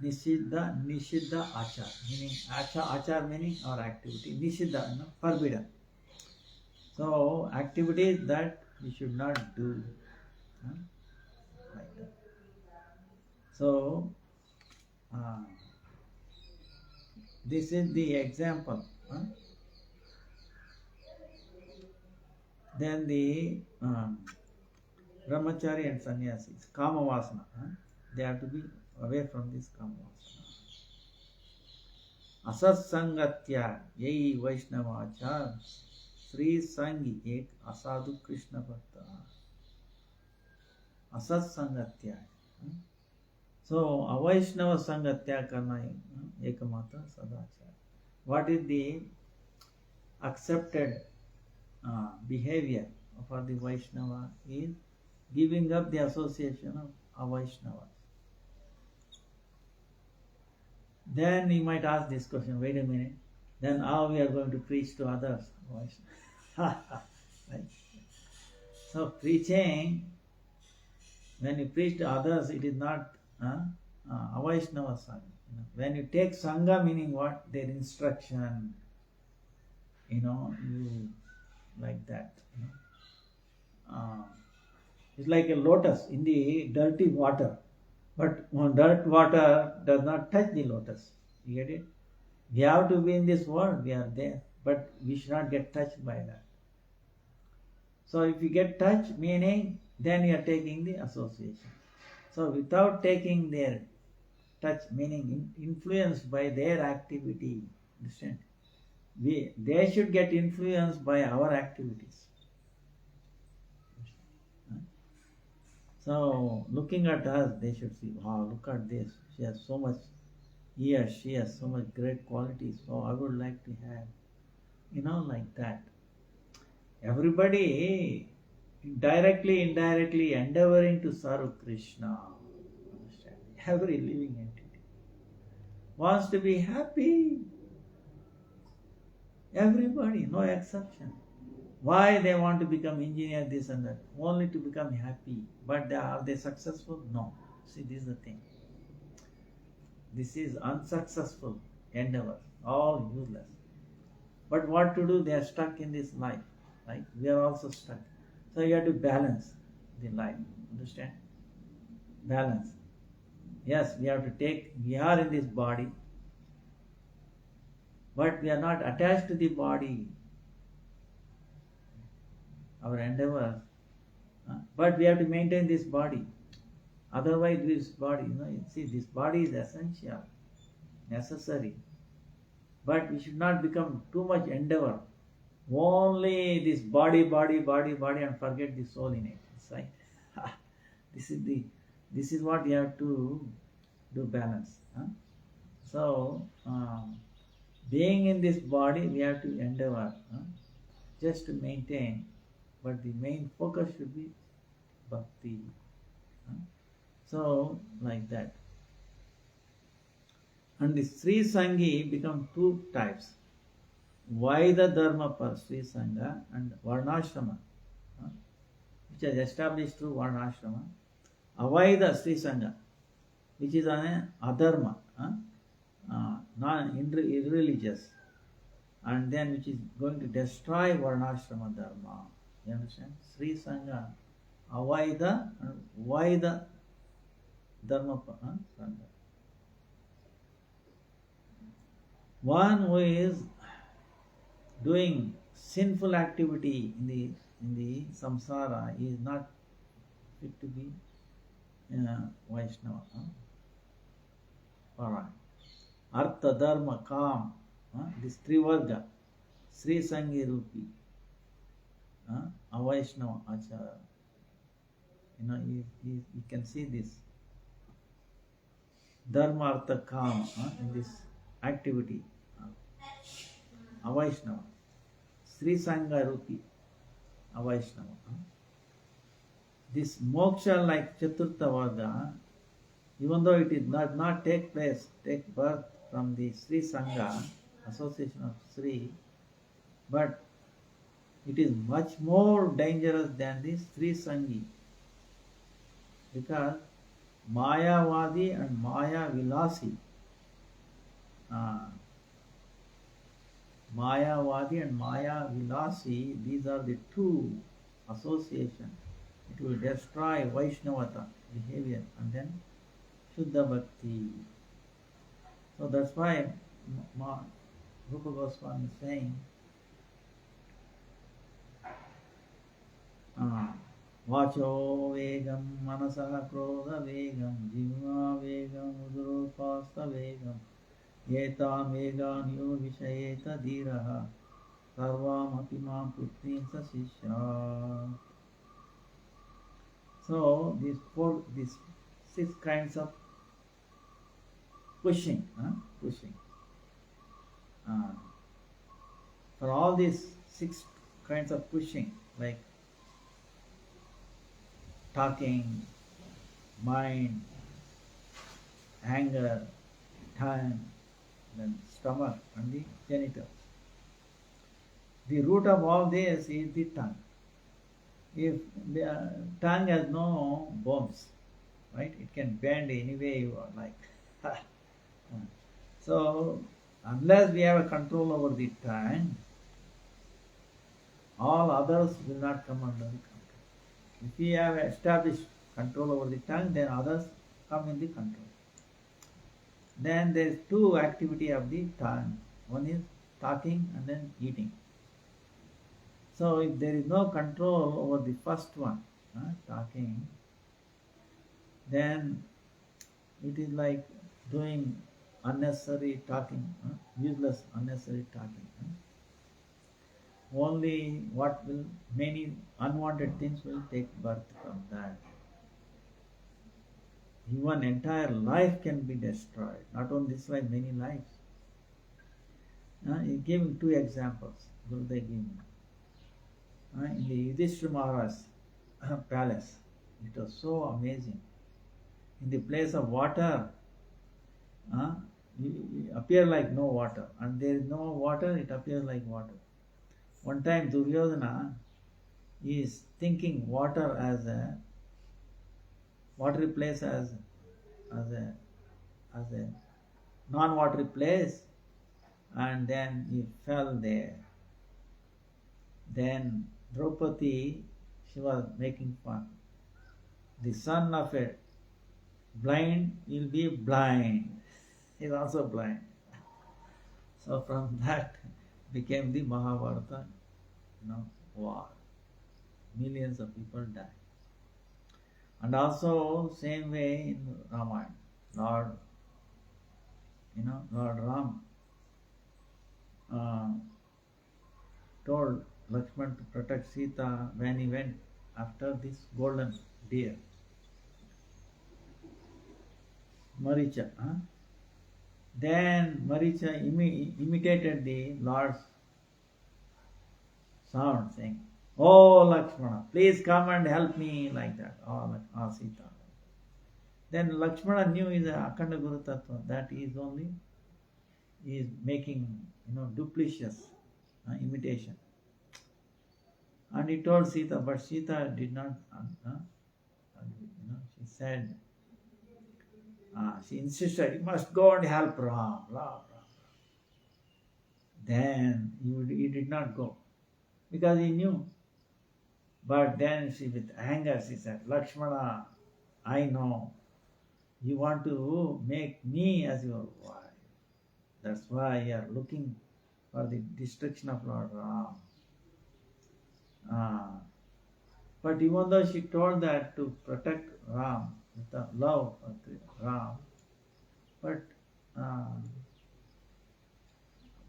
Nishiddha Achar, meaning Achar meaning our activity. Nishiddha, forbidden. So activities that we should not do, like that. So this is the example. Then the brahmachari and sannyasis, kama vasana. They have to be away from this kama vasana. Asat sangatya yai Vaishnavachar Sri Sangi ek asadu Krishna bhakta. Asat sangatya. So, Avaishnava sangatya karna ekamata sadachara. What is the accepted behavior for the Vaishnava is giving up the association of Avaishnavas. Then you might ask this question, wait a minute, then how we are going to preach to others? Right? So preaching, when you preach to others, it is not Avaishnava Sangha. When you take Sangha, meaning what? Their instruction, you like that. It's like a lotus in the dirty water. But dirt water does not touch the lotus. You get it? We have to be in this world, we are there. But we should not get touched by that. So if you get touched, meaning then you are taking the association. So without taking their touch, meaning influenced by their activity, understand? They should get influenced by our activities. So looking at us, they should see, wow, look at this. She has so much years, she has so much great qualities. So I would like to have, like that. Everybody directly, indirectly endeavoring to serve Krishna. Understand? Every living entity wants to be happy. Everybody, no exception. Why they want to become engineer, this and that? Only to become happy. But are they successful? No. See, this is the thing. This is unsuccessful endeavor. All useless. But what to do? They are stuck in this life. Right? We are also stuck. So you have to balance the life. Understand? Balance. Yes, we have to we are in this body. But we are not attached to the body. Our endeavor, but we have to maintain this body. Otherwise, this body, see, this body is essential, necessary. But we should not become too much endeavor. Only this body, and forget the soul in it. It's right. This is what you have to do, balance. So, being in this body, we have to endeavor just to maintain. But the main focus should be bhakti. So, like that. And the Sri Sangi become two types. Vaida Dharma per Sri Sangha and Varnashrama, which is established through Varnashrama. Avaida Sri Sangha, which is an adharma, irreligious, and then which is going to destroy Varnashrama Dharma. You understand? Sri Sangha, Avaida and Vaida Dharma Sangha. One who is doing sinful activity in the samsara is not fit to be Vaishnava. Alright. Artha, Dharma, Kam, this Trivarga, Sri Sangi Rupi. Avaishnava Achara. You can see this Dharma Artha Kama in this activity. Avaishnava. Sri Sangha Rupi. Avaishnava. This moksha like Chaturtha Varga, even though it does not take birth from the Sri Sangha, association of Sri, but it is much more dangerous than the Sri Sangi, because Mayavadi and Maya Vilasi, Mayavadi and Maya Vilasi, these are the two associations. It will destroy Vaishnavata behavior and then Shuddha Bhakti. So that's why Rupa Goswami is saying, Vacho vegam manasa krodha vegam jiva vegam udropasta vegam yeta vegan yo vishayeta dhiraha sarvam apimam putrim sa sishya. So these six kinds of pushing. Uh, for all these six kinds of pushing, like talking, mind, anger, tongue, then stomach and the genitals. The root of all this is the tongue. If the tongue has no bones, right, it can bend any way you like. So, unless we have a control over the tongue, all others will not come under the control. If we have established control over the tongue, then others come in the control. Then there is two activity of the tongue. One is talking and then eating. So if there is no control over the first one, talking, then it is like doing unnecessary talking, useless unnecessary talking. Only many unwanted things will take birth from that. Even entire life can be destroyed. Not only this life, many lives. He gave two examples. Gurudev gave me. In the Yudhishthira Maharaj palace, it was so amazing. In the place of water, it appears like no water, and there is no water, it appears like water. One time Duryodhana is thinking water as a watery place as a non-watery place, and then he fell there. Then Draupadi, she was making fun. The son of a blind will be blind. He is also blind. So from that became the Mahabharata, war. Millions of people died. And also same way in Ramayana, Lord Ram told Lakshman to protect Sita when he went after this golden deer. Maricha. Then Maricha imitated the Lord's sound, saying, "Oh Lakshmana, please come and help me," like that. Oh Sita. Then Lakshmana knew is a Akhanda Guru Tattva, that he is making duplicitous imitation. And he told Sita, but Sita did not, she said, she insisted, "You must go and help Ram." Then he did not go, because he knew. But then she, with anger, she said, "Lakshmana, I know you want to make me as your wife. That's why you are looking for the destruction of Lord Ram." But even though she told that to protect Ram, with the love of Ram,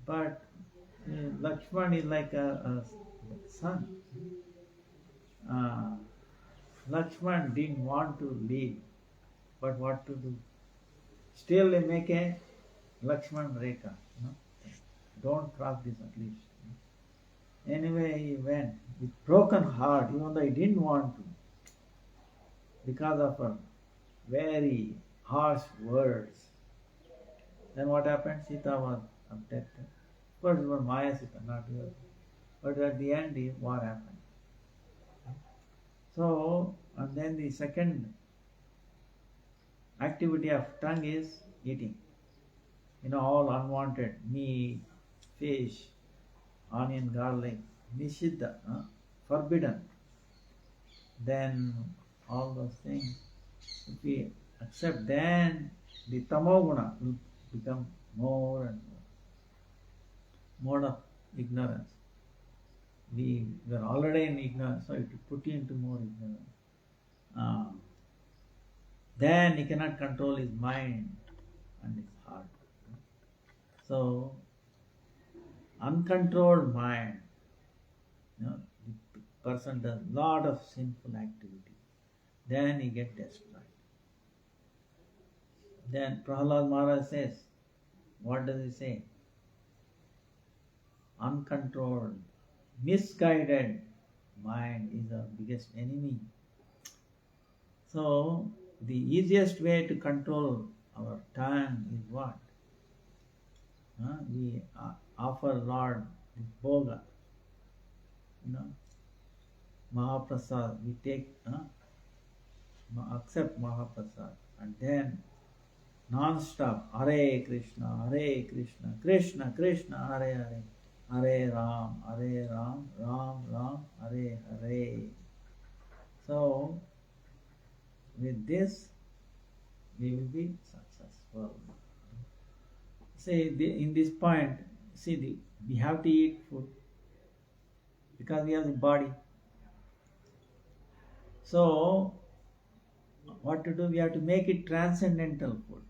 but Lakshman is like a son. Lakshman didn't want to leave, but what to do? Still they make a Lakshman Rekha. Don't cross this at least. Anyway, he went with broken heart, even though he didn't want to, because of her very harsh words. Then what happened? Sita was abducted. Of course, it was Maya Sita, not yours. But at the end, the war happened. So, and then the second activity of tongue is eating. All unwanted meat, fish, onion, garlic, nishiddha, forbidden. Then all those things, if we accept, then the tamoguna will become more and more. Mode of ignorance. we were already in ignorance, so it will put you into more ignorance. Then he cannot control his mind and his heart. So, uncontrolled mind, the person does lot of sinful activity. Then he gets destroyed. Then Prahlad Maharaj says, what does he say? Uncontrolled, misguided mind is the biggest enemy. So, the easiest way to control our tongue is what? We offer Lord the Bhoga, Mahaprasad. We take, accept Mahaprasad, and then non-stop Hare Krishna, Krishna Krishna, Hare Hare, Hare Ram, Ram Ram, Hare Hare. So, with this, we will be successful. See, in this point, we have to eat food because we have the body. So, what to do? We have to make it transcendental food.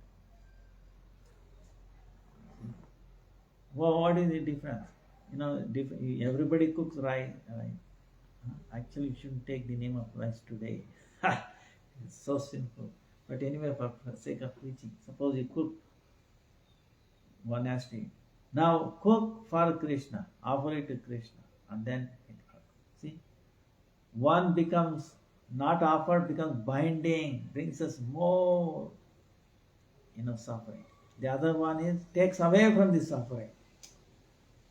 Well, what is the difference? Everybody cooks rice. Actually, you shouldn't take the name of rice today. It's so simple. But anyway, for sake of preaching, suppose you cook, one has to eat. Now cook for Krishna, offer it to Krishna, and then it comes. See, one becomes not offered, becomes binding, brings us more, suffering. The other one takes away from the suffering.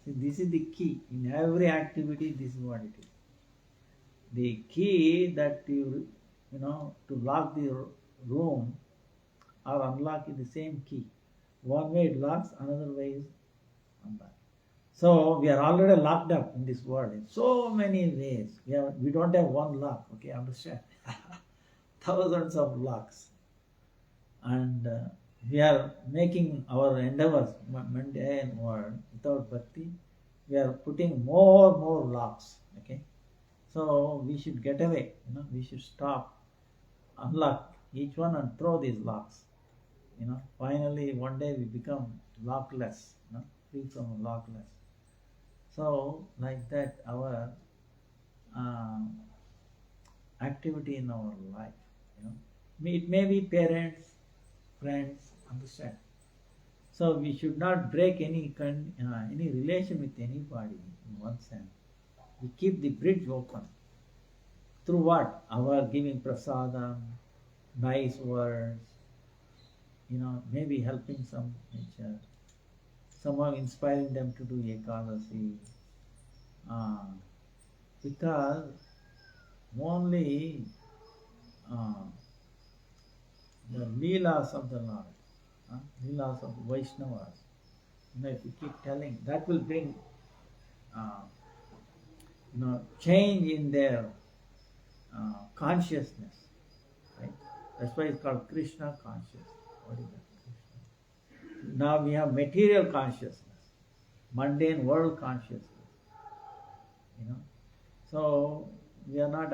See, this is the key. In every activity, this is what it is. The key that to lock the room or unlock is the same key. One way it locks, another way is unlocked. So we are already locked up in this world in so many ways. We don't have one lock, okay, understand? Thousands of locks. And we are making our endeavors, mundane world, without bhakti, we are putting more locks, okay? So we should get away, we should stop, unlock each one and throw these locks. Finally one day we become lockless, free from lockless. So like that our activity in our life, it may be parents, friends, understand. So we should not break any relation with anybody in one sense. We keep the bridge open. Through what? Our giving prasadam, nice words, maybe helping some nature, somehow inspiring them to do Ekadasi. Because only the Leelas of the Lord, Leelas of the Vaishnavas, if you keep telling, that will bring change in their consciousness. Right? That's why it's called Krishna consciousness. What is that? Krishna? Now we have material consciousness, mundane world consciousness. So we are not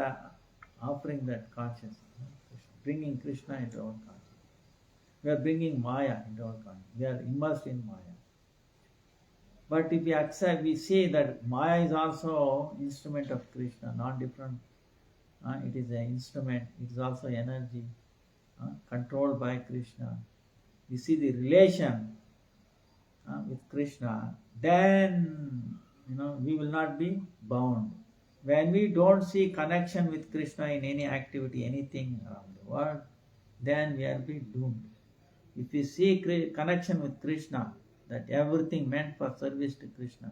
offering that consciousness, bringing Krishna into our consciousness. We are bringing Maya into our consciousness. We are immersed in Maya. But if we accept, we see that Maya is also instrument of Krishna, not different. It is an instrument. It is also energy controlled by Krishna. We see the relation with Krishna, then we will not be bound. When we don't see connection with Krishna in any activity, anything around the world, then we are be doomed. If we see connection with Krishna, that everything meant for service to Krishna,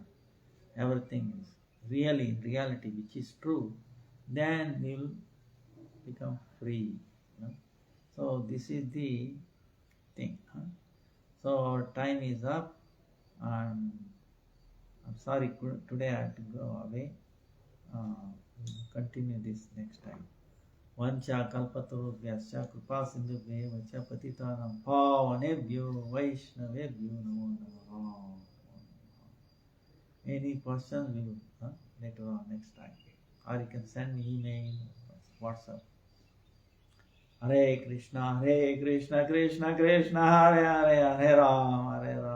everything is really in reality, which is true, then we will become free. So this is the thing. So our time is up, and I'm sorry today I have to go away. We'll continue this next time. Vancha kalpatarubhyascha kripa sindhubhyo vacha patitanam pavanebhyo vaishnavebhyo namo namaha. Any questions, we will later on next time. Or you can send me email, WhatsApp. Hare Krishna, Krishna Krishna, Hare Hare, Hare Ram, Hare Ram.